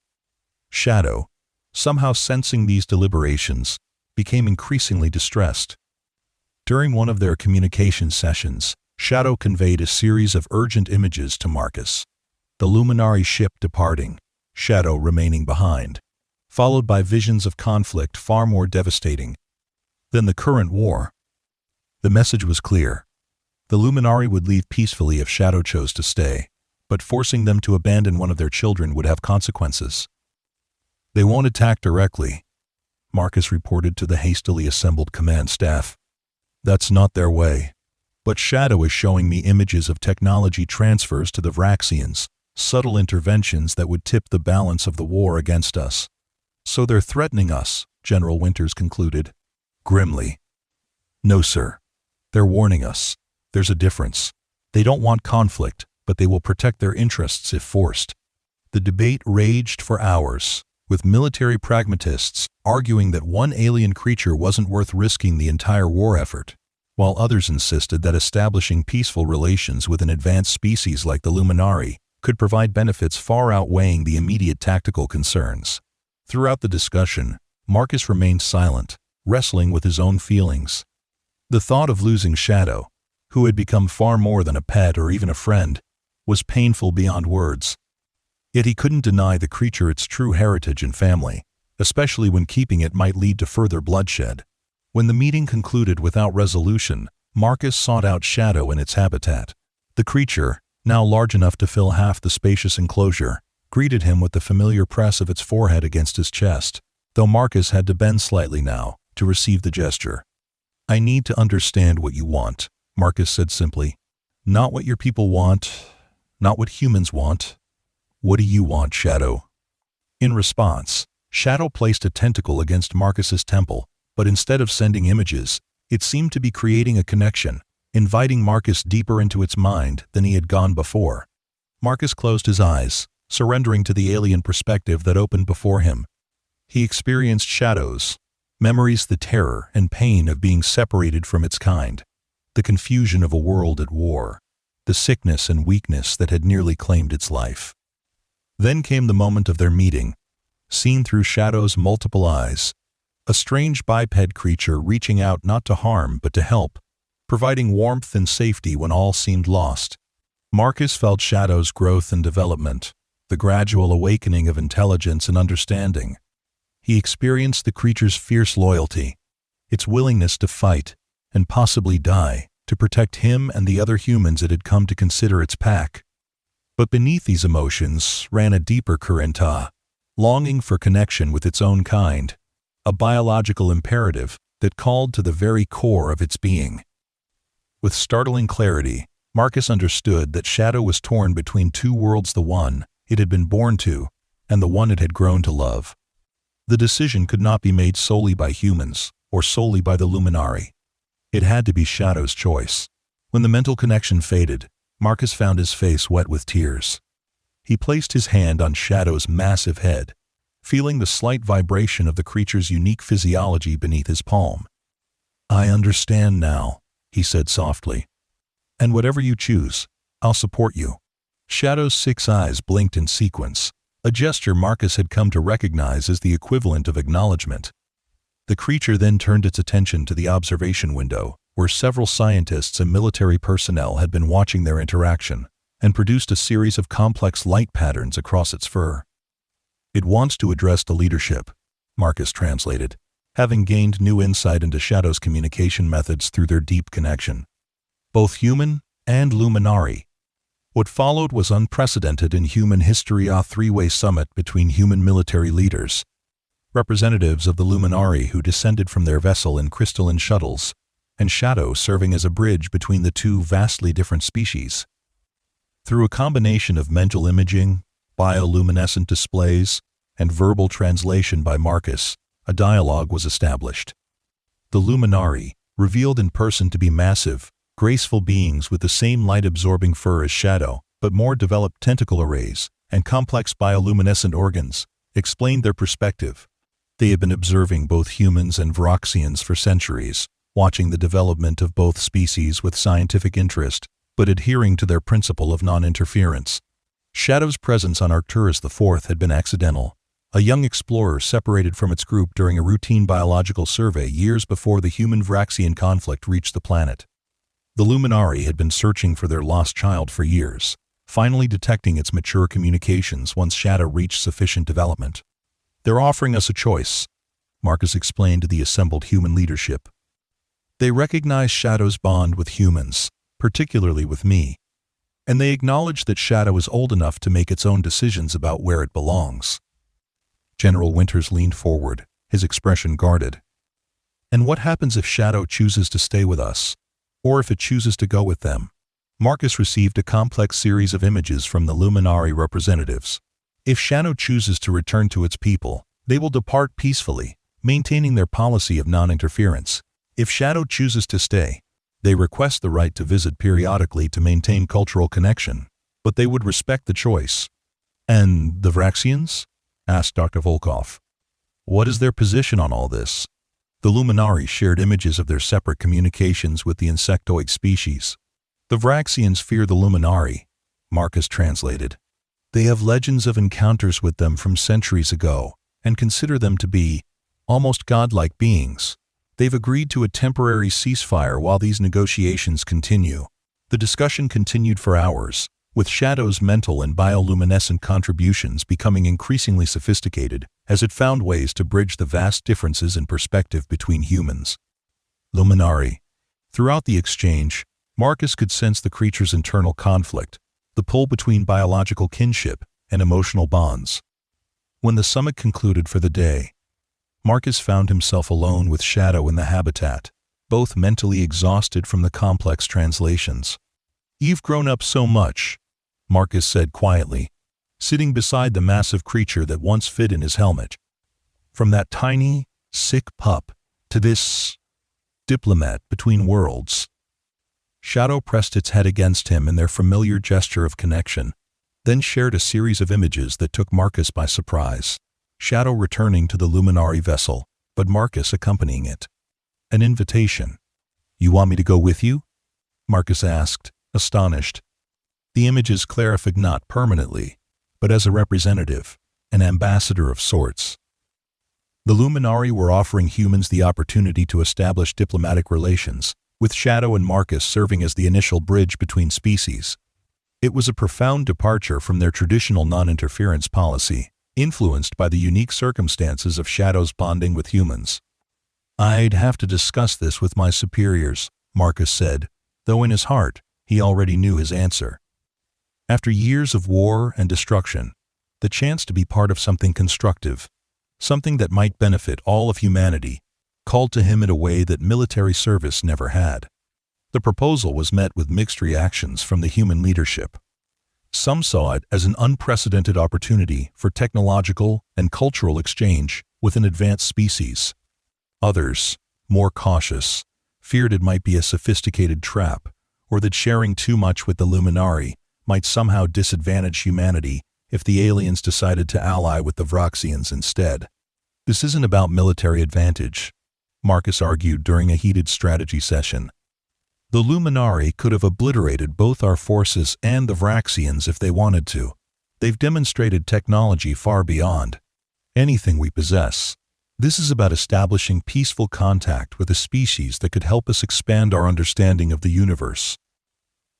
Shadow, somehow sensing these deliberations, became increasingly distressed. During one of their communication sessions, Shadow conveyed a series of urgent images to Marcus. The Luminari ship departing, Shadow remaining behind, followed by visions of conflict far more devastating than the current war. The message was clear. The Luminari would leave peacefully if Shadow chose to stay, but forcing them to abandon one of their children would have consequences. "They won't attack directly," Marcus reported to the hastily assembled command staff. "That's not their way. But Shadow is showing me images of technology transfers to the Vraxians, subtle interventions that would tip the balance of the war against us. So they're threatening us," General Winters concluded, grimly. "No, sir. They're warning us. There's a difference. They don't want conflict, but they will protect their interests if forced." The debate raged for hours, with military pragmatists arguing that one alien creature wasn't worth risking the entire war effort, while others insisted that establishing peaceful relations with an advanced species like the Luminari could provide benefits far outweighing the immediate tactical concerns. Throughout the discussion, Marcus remained silent, wrestling with his own feelings. The thought of losing Shadow, who had become far more than a pet or even a friend, was painful beyond words. Yet he couldn't deny the creature its true heritage and family, especially when keeping it might lead to further bloodshed. When the meeting concluded without resolution, Marcus sought out Shadow in its habitat. The creature, now large enough to fill half the spacious enclosure, greeted him with the familiar press of its forehead against his chest, though Marcus had to bend slightly now to receive the gesture. "I need to understand what you want," Marcus said simply. "Not what your people want, not what humans want. What do you want, Shadow?" In response, Shadow placed a tentacle against Marcus's temple, but instead of sending images, it seemed to be creating a connection, inviting Marcus deeper into its mind than he had gone before. Marcus closed his eyes, surrendering to the alien perspective that opened before him. He experienced shadows, memories, the terror and pain of being separated from its kind, the confusion of a world at war, the sickness and weakness that had nearly claimed its life. Then came the moment of their meeting, seen through Shadow's multiple eyes, a strange biped creature reaching out not to harm but to help, providing warmth and safety when all seemed lost. Marcus felt Shadow's growth and development, the gradual awakening of intelligence and understanding. He experienced the creature's fierce loyalty, its willingness to fight, and possibly die, to protect him and the other humans it had come to consider its pack. But beneath these emotions ran a deeper current, longing for connection with its own kind, a biological imperative that called to the very core of its being. With startling clarity, Marcus understood that Shadow was torn between two worlds, the one it had been born to, and the one it had grown to love. The decision could not be made solely by humans, or solely by the Luminari. It had to be Shadow's choice. When the mental connection faded, Marcus found his face wet with tears. He placed his hand on Shadow's massive head, feeling the slight vibration of the creature's unique physiology beneath his palm. "I understand now," he said softly. "And whatever you choose, I'll support you." Shadow's 6 eyes blinked in sequence, a gesture Marcus had come to recognize as the equivalent of acknowledgement. The creature then turned its attention to the observation window, where several scientists and military personnel had been watching their interaction, and produced a series of complex light patterns across its fur. "It wants to address the leadership," Marcus translated, having gained new insight into Shadow's communication methods through their deep connection. Both human and Luminari. What followed was unprecedented in human history, a three-way summit between human military leaders, representatives of the Luminari who descended from their vessel in crystalline shuttles, and Shadow serving as a bridge between the two vastly different species. Through a combination of mental imaging, bioluminescent displays, and verbal translation by Marcus, a dialogue was established. The Luminari, revealed in person to be massive, graceful beings with the same light-absorbing fur as Shadow, but more developed tentacle arrays and complex bioluminescent organs, explained their perspective. They had been observing both humans and Vraxians for centuries, watching the development of both species with scientific interest, but adhering to their principle of non-interference. Shadow's presence on Arcturus IV had been accidental. A young explorer separated from its group during a routine biological survey years before the human-Vraxian conflict reached the planet. The Luminari had been searching for their lost child for years, finally detecting its mature communications once Shadow reached sufficient development. "They're offering us a choice," Marcus explained to the assembled human leadership. They recognize Shadow's bond with humans, particularly with me, and they acknowledge that Shadow is old enough to make its own decisions about where it belongs. General Winters leaned forward, his expression guarded. "And what happens if Shadow chooses to stay with us, or if it chooses to go with them?" Marcus received a complex series of images from the Luminari representatives. If Shadow chooses to return to its people, they will depart peacefully, maintaining their policy of non-interference. If Shadow chooses to stay, they request the right to visit periodically to maintain cultural connection, but they would respect the choice. "And the Vraxians?" asked Dr. Volkov. "What is their position on all this?" The Luminari shared images of their separate communications with the insectoid species. "The Vraxians fear the Luminari," Marcus translated. "They have legends of encounters with them from centuries ago, and consider them to be almost godlike beings. They've agreed to a temporary ceasefire while these negotiations continue." The discussion continued for hours, with Shadow's mental and bioluminescent contributions becoming increasingly sophisticated as it found ways to bridge the vast differences in perspective between humans. Luminari. Throughout the exchange, Marcus could sense the creature's internal conflict, the pull between biological kinship and emotional bonds. When the summit concluded for the day, Marcus found himself alone with Shadow in the habitat, both mentally exhausted from the complex translations. "You've grown up so much," Marcus said quietly, sitting beside the massive creature that once fit in his helmet. "From that tiny, sick pup to this diplomat between worlds." Shadow pressed its head against him in their familiar gesture of connection, then shared a series of images that took Marcus by surprise. Shadow returning to the Luminari vessel, but Marcus accompanying it. An invitation. "You want me to go with you?" Marcus asked, astonished. The images clarified not permanently, but as a representative, an ambassador of sorts. The Luminari were offering humans the opportunity to establish diplomatic relations, with Shadow and Marcus serving as the initial bridge between species. It was a profound departure from their traditional non-interference policy, influenced by the unique circumstances of Shadow's bonding with humans. "I'd have to discuss this with my superiors," Marcus said, though in his heart, he already knew his answer. After years of war and destruction, the chance to be part of something constructive, something that might benefit all of humanity, called to him in a way that military service never had. The proposal was met with mixed reactions from the human leadership. Some saw it as an unprecedented opportunity for technological and cultural exchange with an advanced species. Others, more cautious, feared it might be a sophisticated trap, or that sharing too much with the Luminari might somehow disadvantage humanity if the aliens decided to ally with the Vraxians instead. "This isn't about military advantage," Marcus argued during a heated strategy session. "The Luminari could have obliterated both our forces and the Vraxians if they wanted to. They've demonstrated technology far beyond anything we possess. This is about establishing peaceful contact with a species that could help us expand our understanding of the universe."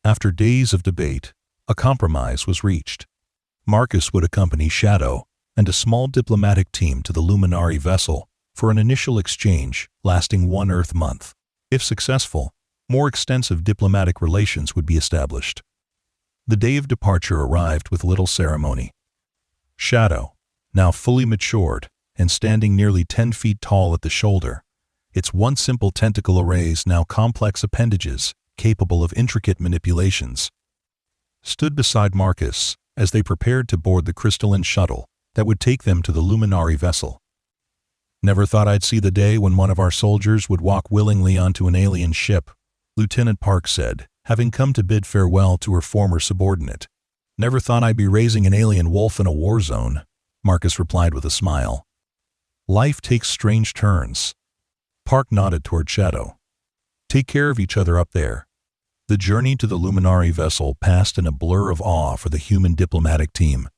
After days of debate, a compromise was reached. Marcus would accompany Shadow and a small diplomatic team to the Luminari vessel for an initial exchange lasting 1 Earth month. If successful, more extensive diplomatic relations would be established. The day of departure arrived with little ceremony. Shadow, now fully matured and standing nearly 10 feet tall at the shoulder, its once simple tentacle arrays now complex appendages capable of intricate manipulations, stood beside Marcus as they prepared to board the crystalline shuttle that would take them to the Luminari vessel. "Never thought I'd see the day when one of our soldiers would walk willingly onto an alien ship," Lieutenant Park said, having come to bid farewell to her former subordinate. "Never thought I'd be raising an alien wolf in a war zone," Marcus replied with a smile. "Life takes strange turns." Park nodded toward Shadow. "Take care of each other up there." The journey to the Luminari vessel passed in a blur of awe for the human diplomatic team.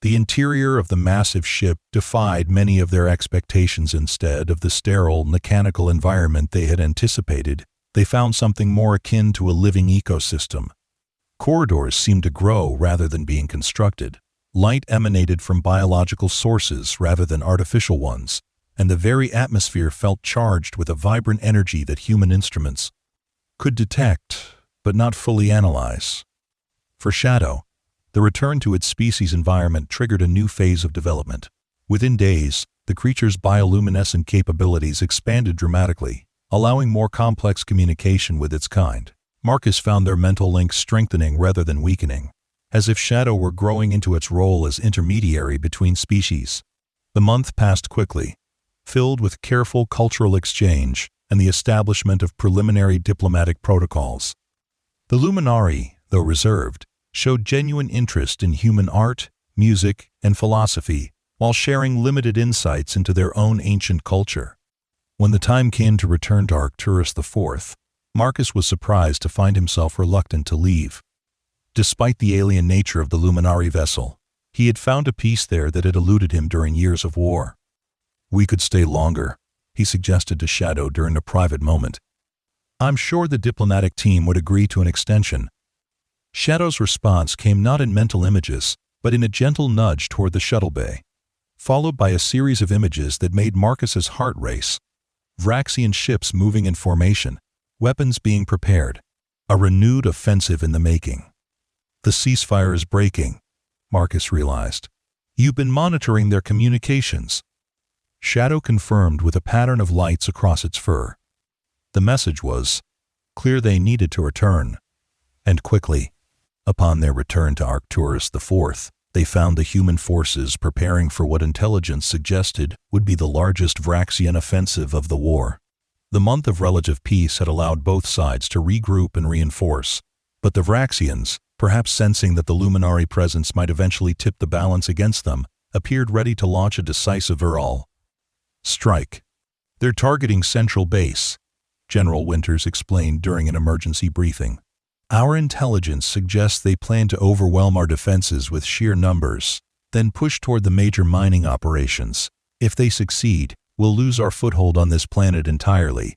The interior of the massive ship defied many of their expectations. Instead of the sterile, mechanical environment they had anticipated, they found something more akin to a living ecosystem. Corridors seemed to grow rather than being constructed. Light emanated from biological sources rather than artificial ones, and the very atmosphere felt charged with a vibrant energy that human instruments could detect, but not fully analyze. For Shadow, the return to its species environment triggered a new phase of development. Within days, the creature's bioluminescent capabilities expanded dramatically, allowing more complex communication with its kind. Marcus found their mental links strengthening rather than weakening, as if Shadow were growing into its role as intermediary between species. The month passed quickly, filled with careful cultural exchange and the establishment of preliminary diplomatic protocols. The Luminari, though reserved, showed genuine interest in human art, music, and philosophy, while sharing limited insights into their own ancient culture. When the time came to return to Arcturus IV, Marcus was surprised to find himself reluctant to leave. Despite the alien nature of the Luminari vessel, he had found a peace there that had eluded him during years of war. "We could stay longer," he suggested to Shadow during a private moment. "I'm sure the diplomatic team would agree to an extension." Shadow's response came not in mental images, but in a gentle nudge toward the shuttle bay, followed by a series of images that made Marcus's heart race. Vraxian ships moving in formation, weapons being prepared, a renewed offensive in the making. "The ceasefire is breaking," Marcus realized. "You've been monitoring their communications." Shadow confirmed with a pattern of lights across its fur. The message was clear: they needed to return, and quickly. Upon their return to Arcturus IV, they found the human forces preparing for what intelligence suggested would be the largest Vraxian offensive of the war. The month of relative peace had allowed both sides to regroup and reinforce, but the Vraxians, perhaps sensing that the Luminari presence might eventually tip the balance against them, appeared ready to launch a decisive strike. "They're targeting Central Base," General Winters explained during an emergency briefing. "Our intelligence suggests they plan to overwhelm our defenses with sheer numbers, then push toward the major mining operations. If they succeed, we'll lose our foothold on this planet entirely."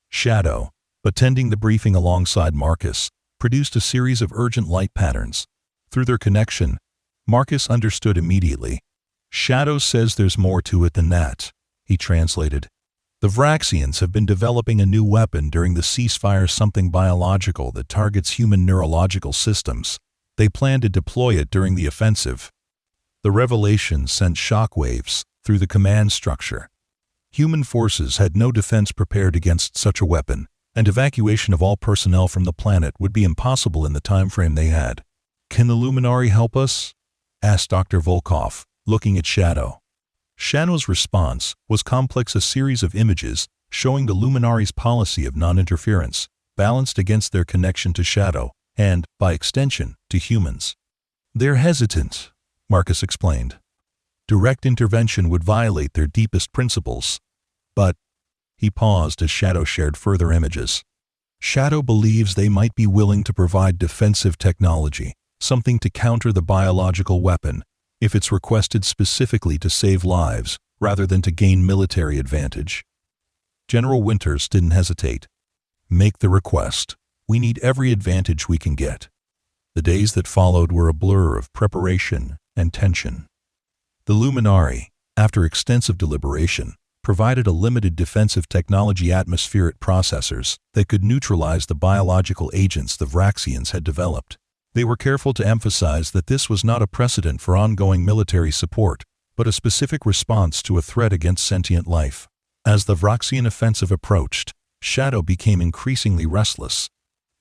Shadow, attending the briefing alongside Marcus, produced a series of urgent light patterns. Through their connection, Marcus understood immediately. "Shadow says there's more to it than that," he translated. "The Vraxians have been developing a new weapon during the ceasefire, something biological that targets human neurological systems. They plan to deploy it during the offensive." The revelation sent shockwaves through the command structure. Human forces had no defense prepared against such a weapon, and evacuation of all personnel from the planet would be impossible in the time frame they had. "Can the Luminari help us?" asked Dr. Volkov, looking at Shadow. Shadow's response was complex: a series of images showing the Luminari's policy of non-interference, balanced against their connection to Shadow, and, by extension, to humans. "They're hesitant," Marcus explained. "Direct intervention would violate their deepest principles. But," he paused as Shadow shared further images, "Shadow believes they might be willing to provide defensive technology, something to counter the biological weapon, if it's requested specifically to save lives rather than to gain military advantage." General Winters didn't hesitate. "Make the request. We need every advantage we can get." The days that followed were a blur of preparation and tension. The Luminari, after extensive deliberation, provided a limited defensive technology: atmospheric processors that could neutralize the biological agents the Vraxians had developed. They were careful to emphasize that this was not a precedent for ongoing military support, but a specific response to a threat against sentient life. As the Vraxian offensive approached, Shadow became increasingly restless.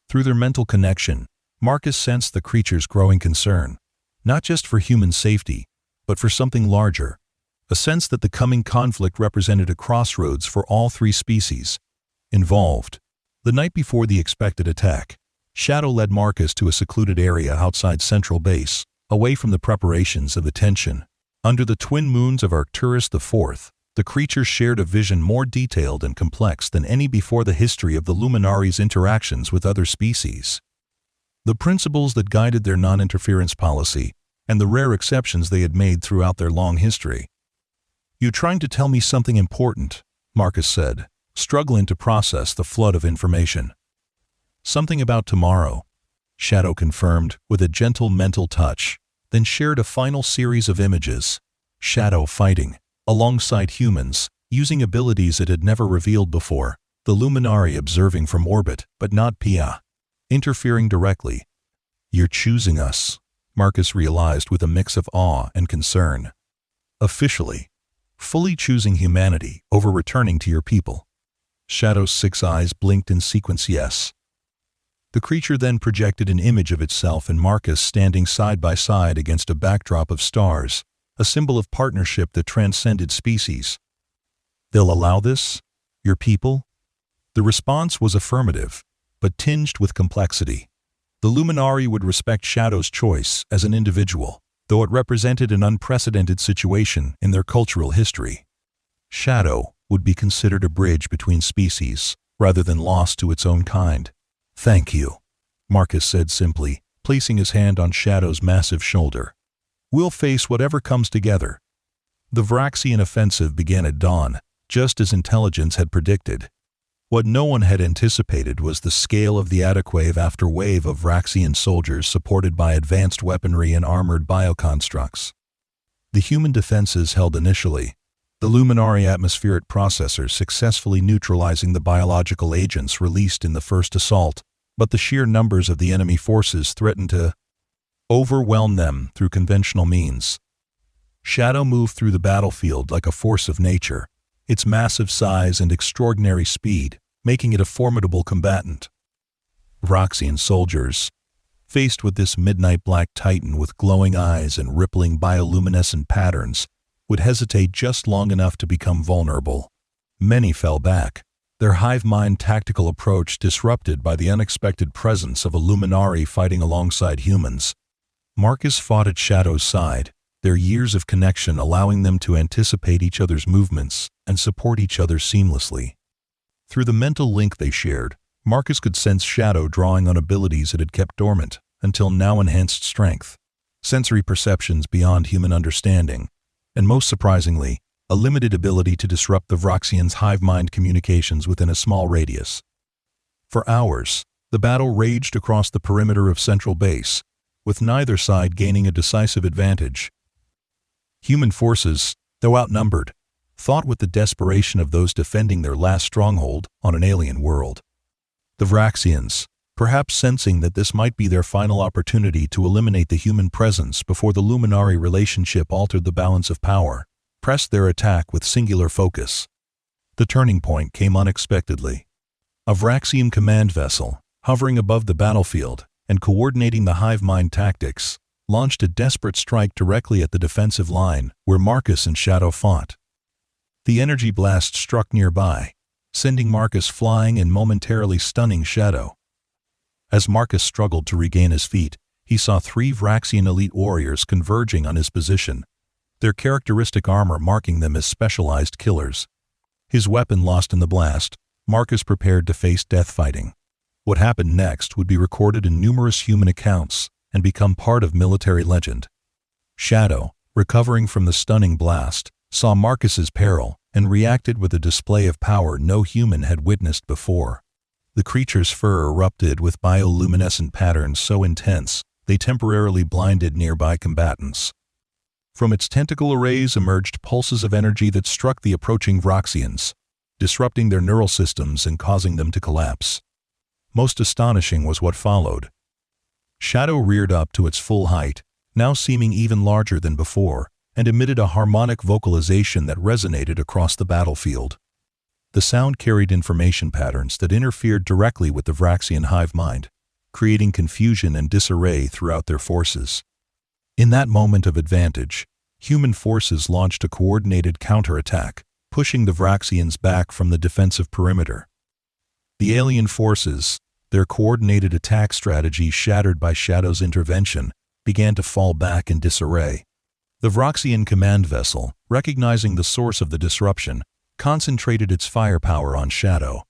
Through their mental connection, Marcus sensed the creature's growing concern, not just for human safety, but for something larger, a sense that the coming conflict represented a crossroads for all three species involved. The night before the expected attack, Shadow led Marcus to a secluded area outside Central Base, away from the preparations of attention. Under the twin moons of Arcturus IV, the creatures shared a vision more detailed and complex than any before the history of the Luminari's interactions with other species. The principles that guided their non-interference policy, and the rare exceptions they had made throughout their long history. "You trying to tell me something important?" Marcus said, struggling to process the flood of information. "Something about tomorrow," Shadow confirmed with a gentle mental touch, then shared a final series of images. Shadow fighting alongside humans, using abilities it had never revealed before, the Luminari observing from orbit, but not Pia, interfering directly. "You're choosing us," Marcus realized with a mix of awe and concern. "Officially, fully choosing humanity over returning to your people." Shadow's 6 eyes blinked in sequence yes. The creature then projected an image of itself and Marcus standing side by side against a backdrop of stars, a symbol of partnership that transcended species. "They'll allow this? Your people?" The response was affirmative, but tinged with complexity. The Luminari would respect Shadow's choice as an individual, though it represented an unprecedented situation in their cultural history. Shadow would be considered a bridge between species, rather than lost to its own kind. "Thank you," Marcus said simply, placing his hand on Shadow's massive shoulder. "We'll face whatever comes together." The Vraxian offensive began at dawn, just as intelligence had predicted. What no one had anticipated was the scale of the attack wave after wave of Vraxian soldiers supported by advanced weaponry and armored bioconstructs. The human defenses held initially, the Luminari atmospheric processors successfully neutralizing the biological agents released in the first assault, but the sheer numbers of the enemy forces threatened to overwhelm them through conventional means. Shadow moved through the battlefield like a force of nature, its massive size and extraordinary speed making it a formidable combatant. Vraxian soldiers, faced with this midnight black titan with glowing eyes and rippling bioluminescent patterns, would hesitate just long enough to become vulnerable. Many fell back, their hive-mind tactical approach disrupted by the unexpected presence of a Luminari fighting alongside humans. Marcus fought at Shadow's side, their years of connection allowing them to anticipate each other's movements and support each other seamlessly. Through the mental link they shared, Marcus could sense Shadow drawing on abilities it had kept dormant, until now enhanced strength, sensory perceptions beyond human understanding, and most surprisingly, a limited ability to disrupt the Vraxians' hive-mind communications within a small radius. For hours, the battle raged across the perimeter of Central Base, with neither side gaining a decisive advantage. Human forces, though outnumbered, fought with the desperation of those defending their last stronghold on an alien world. The Vraxians, perhaps sensing that this might be their final opportunity to eliminate the human presence before the Luminari relationship altered the balance of power, pressed their attack with singular focus. The turning point came unexpectedly. A Vraxian command vessel, hovering above the battlefield and coordinating the hive-mind tactics, launched a desperate strike directly at the defensive line where Marcus and Shadow fought. The energy blast struck nearby, sending Marcus flying and momentarily stunning Shadow. As Marcus struggled to regain his feet, he saw 3 Vraxian elite warriors converging on his position, their characteristic armor marking them as specialized killers. His weapon lost in the blast, Marcus prepared to face death fighting. What happened next would be recorded in numerous human accounts and become part of military legend. Shadow, recovering from the stunning blast, saw Marcus's peril and reacted with a display of power no human had witnessed before. The creature's fur erupted with bioluminescent patterns so intense they temporarily blinded nearby combatants. From its tentacle arrays emerged pulses of energy that struck the approaching Vraxians, disrupting their neural systems and causing them to collapse. Most astonishing was what followed. Shadow reared up to its full height, now seeming even larger than before, and emitted a harmonic vocalization that resonated across the battlefield. The sound carried information patterns that interfered directly with the Vraxian hive mind, creating confusion and disarray throughout their forces. In that moment of advantage, human forces launched a coordinated counterattack, pushing the Vraxians back from the defensive perimeter. The alien forces, their coordinated attack strategy shattered by Shadow's intervention, began to fall back in disarray. The Vraxian command vessel, recognizing the source of the disruption, concentrated its firepower on Shadow.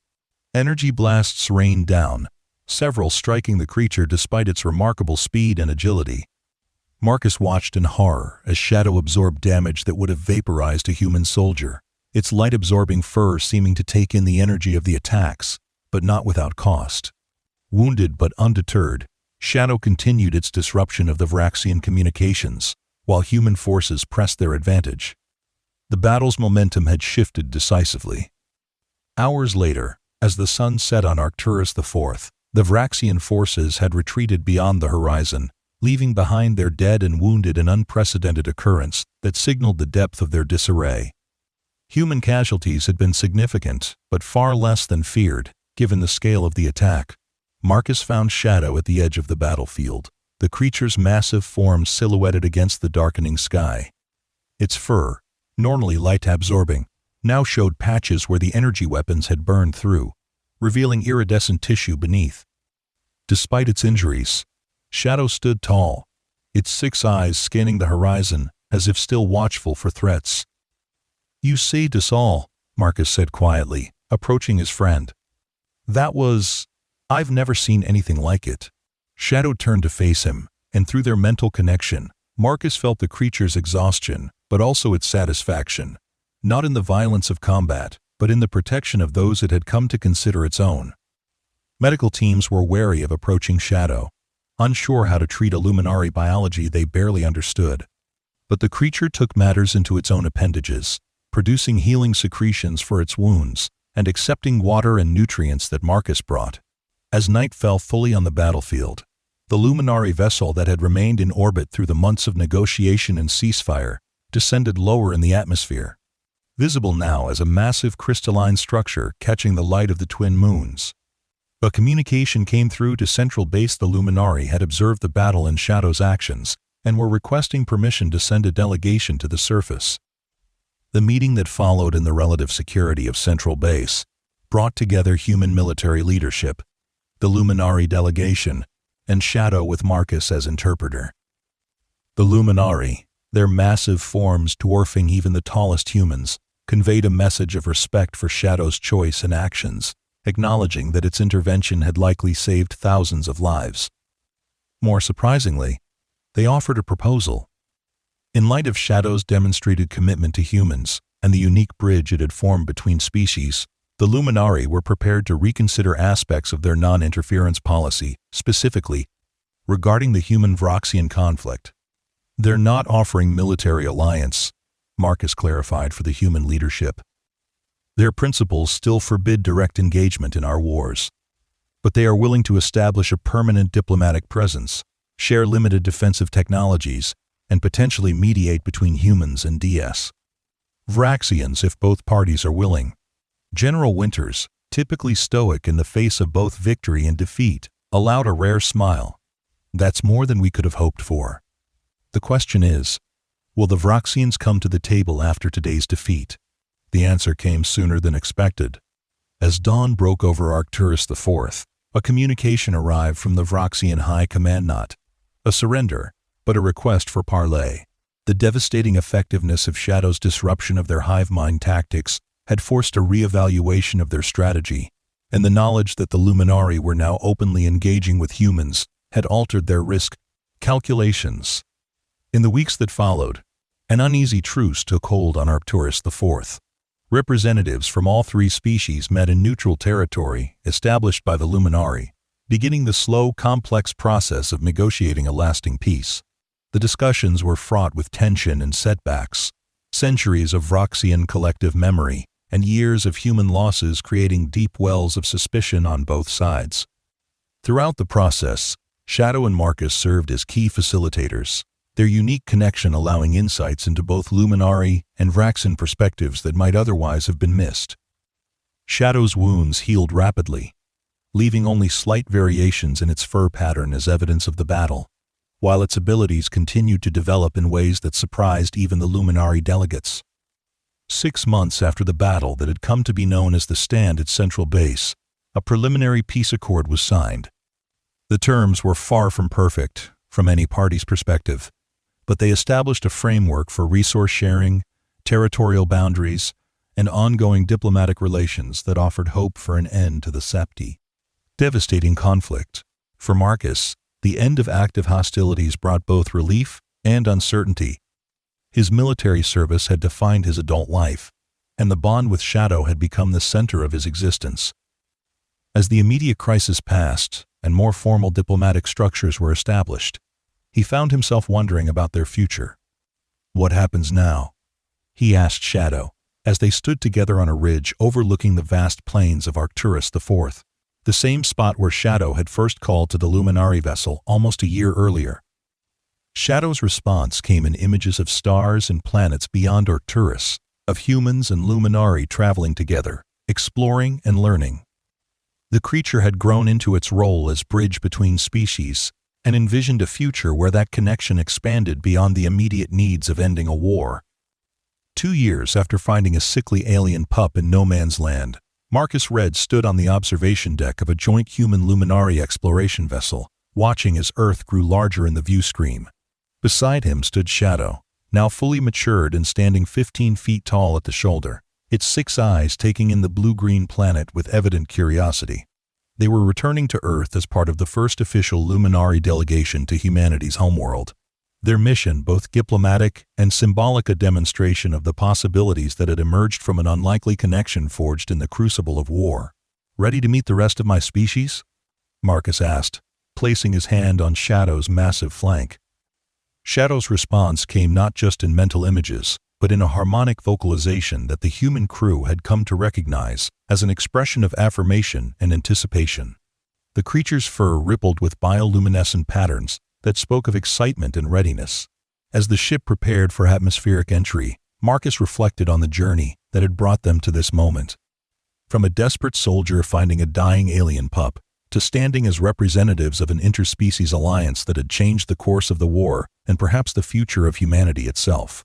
Energy blasts rained down, several striking the creature despite its remarkable speed and agility. Marcus watched in horror as Shadow absorbed damage that would have vaporized a human soldier, its light-absorbing fur seeming to take in the energy of the attacks, but not without cost. Wounded but undeterred, Shadow continued its disruption of the Vraxian communications, while human forces pressed their advantage. The battle's momentum had shifted decisively. Hours later, as the sun set on Arcturus IV, the Vraxian forces had retreated beyond the horizon, leaving behind their dead and wounded, an unprecedented occurrence that signaled the depth of their disarray. Human casualties had been significant, but far less than feared, given the scale of the attack. Marcus found Shadow at the edge of the battlefield, the creature's massive form silhouetted against the darkening sky. Its fur, normally light-absorbing, now showed patches where the energy weapons had burned through, revealing iridescent tissue beneath. Despite its injuries, Shadow stood tall, its 6 eyes scanning the horizon as if still watchful for threats. "You saved us all," Marcus said quietly, approaching his friend. I've never seen anything like it." Shadow turned to face him, and through their mental connection, Marcus felt the creature's exhaustion, but also its satisfaction, not in the violence of combat, but in the protection of those it had come to consider its own. Medical teams were wary of approaching Shadow, unsure how to treat a Luminari biology they barely understood. But the creature took matters into its own appendages, producing healing secretions for its wounds, and accepting water and nutrients that Marcus brought. As night fell fully on the battlefield, the Luminari vessel that had remained in orbit through the months of negotiation and ceasefire descended lower in the atmosphere, visible now as a massive crystalline structure catching the light of the twin moons. A communication came through to Central Base. The Luminari had observed the battle and Shadow's actions, and were requesting permission to send a delegation to the surface. The meeting that followed in the relative security of Central Base brought together human military leadership, the Luminari delegation, and Shadow with Marcus as interpreter. The Luminari, their massive forms dwarfing even the tallest humans, conveyed a message of respect for Shadow's choice and actions, acknowledging that its intervention had likely saved thousands of lives. More surprisingly, they offered a proposal. In light of Shadow's demonstrated commitment to humans and the unique bridge it had formed between species, the Luminari were prepared to reconsider aspects of their non-interference policy, specifically regarding the human-Vraxian conflict. "They're not offering military alliance," Marcus clarified for the human leadership. "Their principles still forbid direct engagement in our wars. But they are willing to establish a permanent diplomatic presence, share limited defensive technologies, and potentially mediate between humans and DS. Vraxians if both parties are willing." General Winters, typically stoic in the face of both victory and defeat, allowed a rare smile. "That's more than we could have hoped for. The question is, will the Vraxians come to the table after today's defeat?" The answer came sooner than expected. As dawn broke over Arcturus IV, a communication arrived from the Vraxian High Command, not a surrender, but a request for parley. The devastating effectiveness of Shadow's disruption of their hive mind tactics had forced a re-evaluation of their strategy, and the knowledge that the Luminari were now openly engaging with humans had altered their risk calculations. In the weeks that followed, an uneasy truce took hold on Arcturus IV. Representatives from all 3 species met in neutral territory established by the Luminari, beginning the slow, complex process of negotiating a lasting peace. The discussions were fraught with tension and setbacks, centuries of Vraxian collective memory, and years of human losses creating deep wells of suspicion on both sides. Throughout the process, Shadow and Marcus served as key facilitators, their unique connection allowing insights into both Luminari and Vraxian perspectives that might otherwise have been missed. Shadow's wounds healed rapidly, leaving only slight variations in its fur pattern as evidence of the battle, while its abilities continued to develop in ways that surprised even the Luminari delegates. 6 months after the battle that had come to be known as the Stand at Central Base, a preliminary peace accord was signed. The terms were far from perfect, from any party's perspective, but they established a framework for resource sharing, territorial boundaries, and ongoing diplomatic relations that offered hope for an end to the Septi. Devastating conflict. For Marcus, the end of active hostilities brought both relief and uncertainty. His military service had defined his adult life, and the bond with Shadow had become the center of his existence. As the immediate crisis passed and more formal diplomatic structures were established, he found himself wondering about their future. "What happens now?" he asked Shadow, as they stood together on a ridge overlooking the vast plains of Arcturus IV, the same spot where Shadow had first called to the Luminari vessel almost a year earlier. Shadow's response came in images of stars and planets beyond Arcturus, of humans and Luminari traveling together, exploring and learning. The creature had grown into its role as bridge between species and envisioned a future where that connection expanded beyond the immediate needs of ending a war. 2 years after finding a sickly alien pup in no man's land, Marcus Red stood on the observation deck of a joint human-Luminari exploration vessel, watching as Earth grew larger in the view screen. Beside him stood Shadow, now fully matured and standing 15 feet tall at the shoulder, its 6 eyes taking in the blue-green planet with evident curiosity. They were returning to Earth as part of the first official Luminari delegation to humanity's homeworld. Their mission, both diplomatic and symbolic, a demonstration of the possibilities that had emerged from an unlikely connection forged in the crucible of war. "Ready to meet the rest of my species?" Marcus asked, placing his hand on Shadow's massive flank. Shadow's response came not just in mental images, but in a harmonic vocalization that the human crew had come to recognize as an expression of affirmation and anticipation. The creature's fur rippled with bioluminescent patterns that spoke of excitement and readiness. As the ship prepared for atmospheric entry, Marcus reflected on the journey that had brought them to this moment. From a desperate soldier finding a dying alien pup, to standing as representatives of an interspecies alliance that had changed the course of the war and perhaps the future of humanity itself.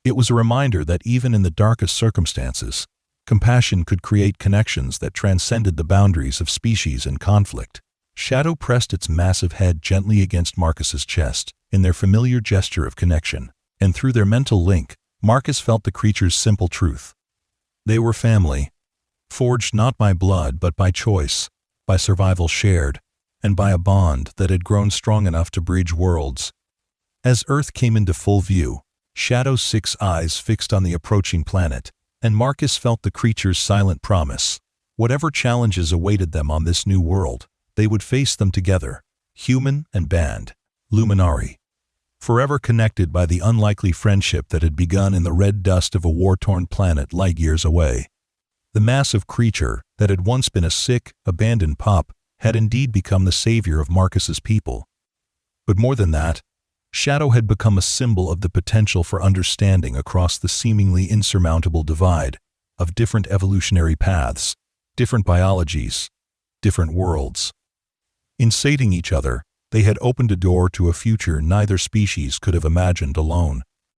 It was a reminder that even in the darkest circumstances, compassion could create connections that transcended the boundaries of species and conflict. Shadow pressed its massive head gently against Marcus's chest in their familiar gesture of connection, and through their mental link, Marcus felt the creature's simple truth. They were family, forged not by blood but by choice, by survival shared, and by a bond that had grown strong enough to bridge worlds. As Earth came into full view, Shadow's 6 eyes fixed on the approaching planet, and Marcus felt the creature's silent promise. Whatever challenges awaited them on this new world, they would face them together, human and band, Luminari, forever connected by the unlikely friendship that had begun in the red dust of a war-torn planet light years away. The massive creature that had once been a sick, abandoned pup had indeed become the savior of Marcus's people. But more than that, Shadow had become a symbol of the potential for understanding across the seemingly insurmountable divide of different evolutionary paths, different biologies, different worlds. In sating each other, they had opened a door to a future neither species could have imagined alone.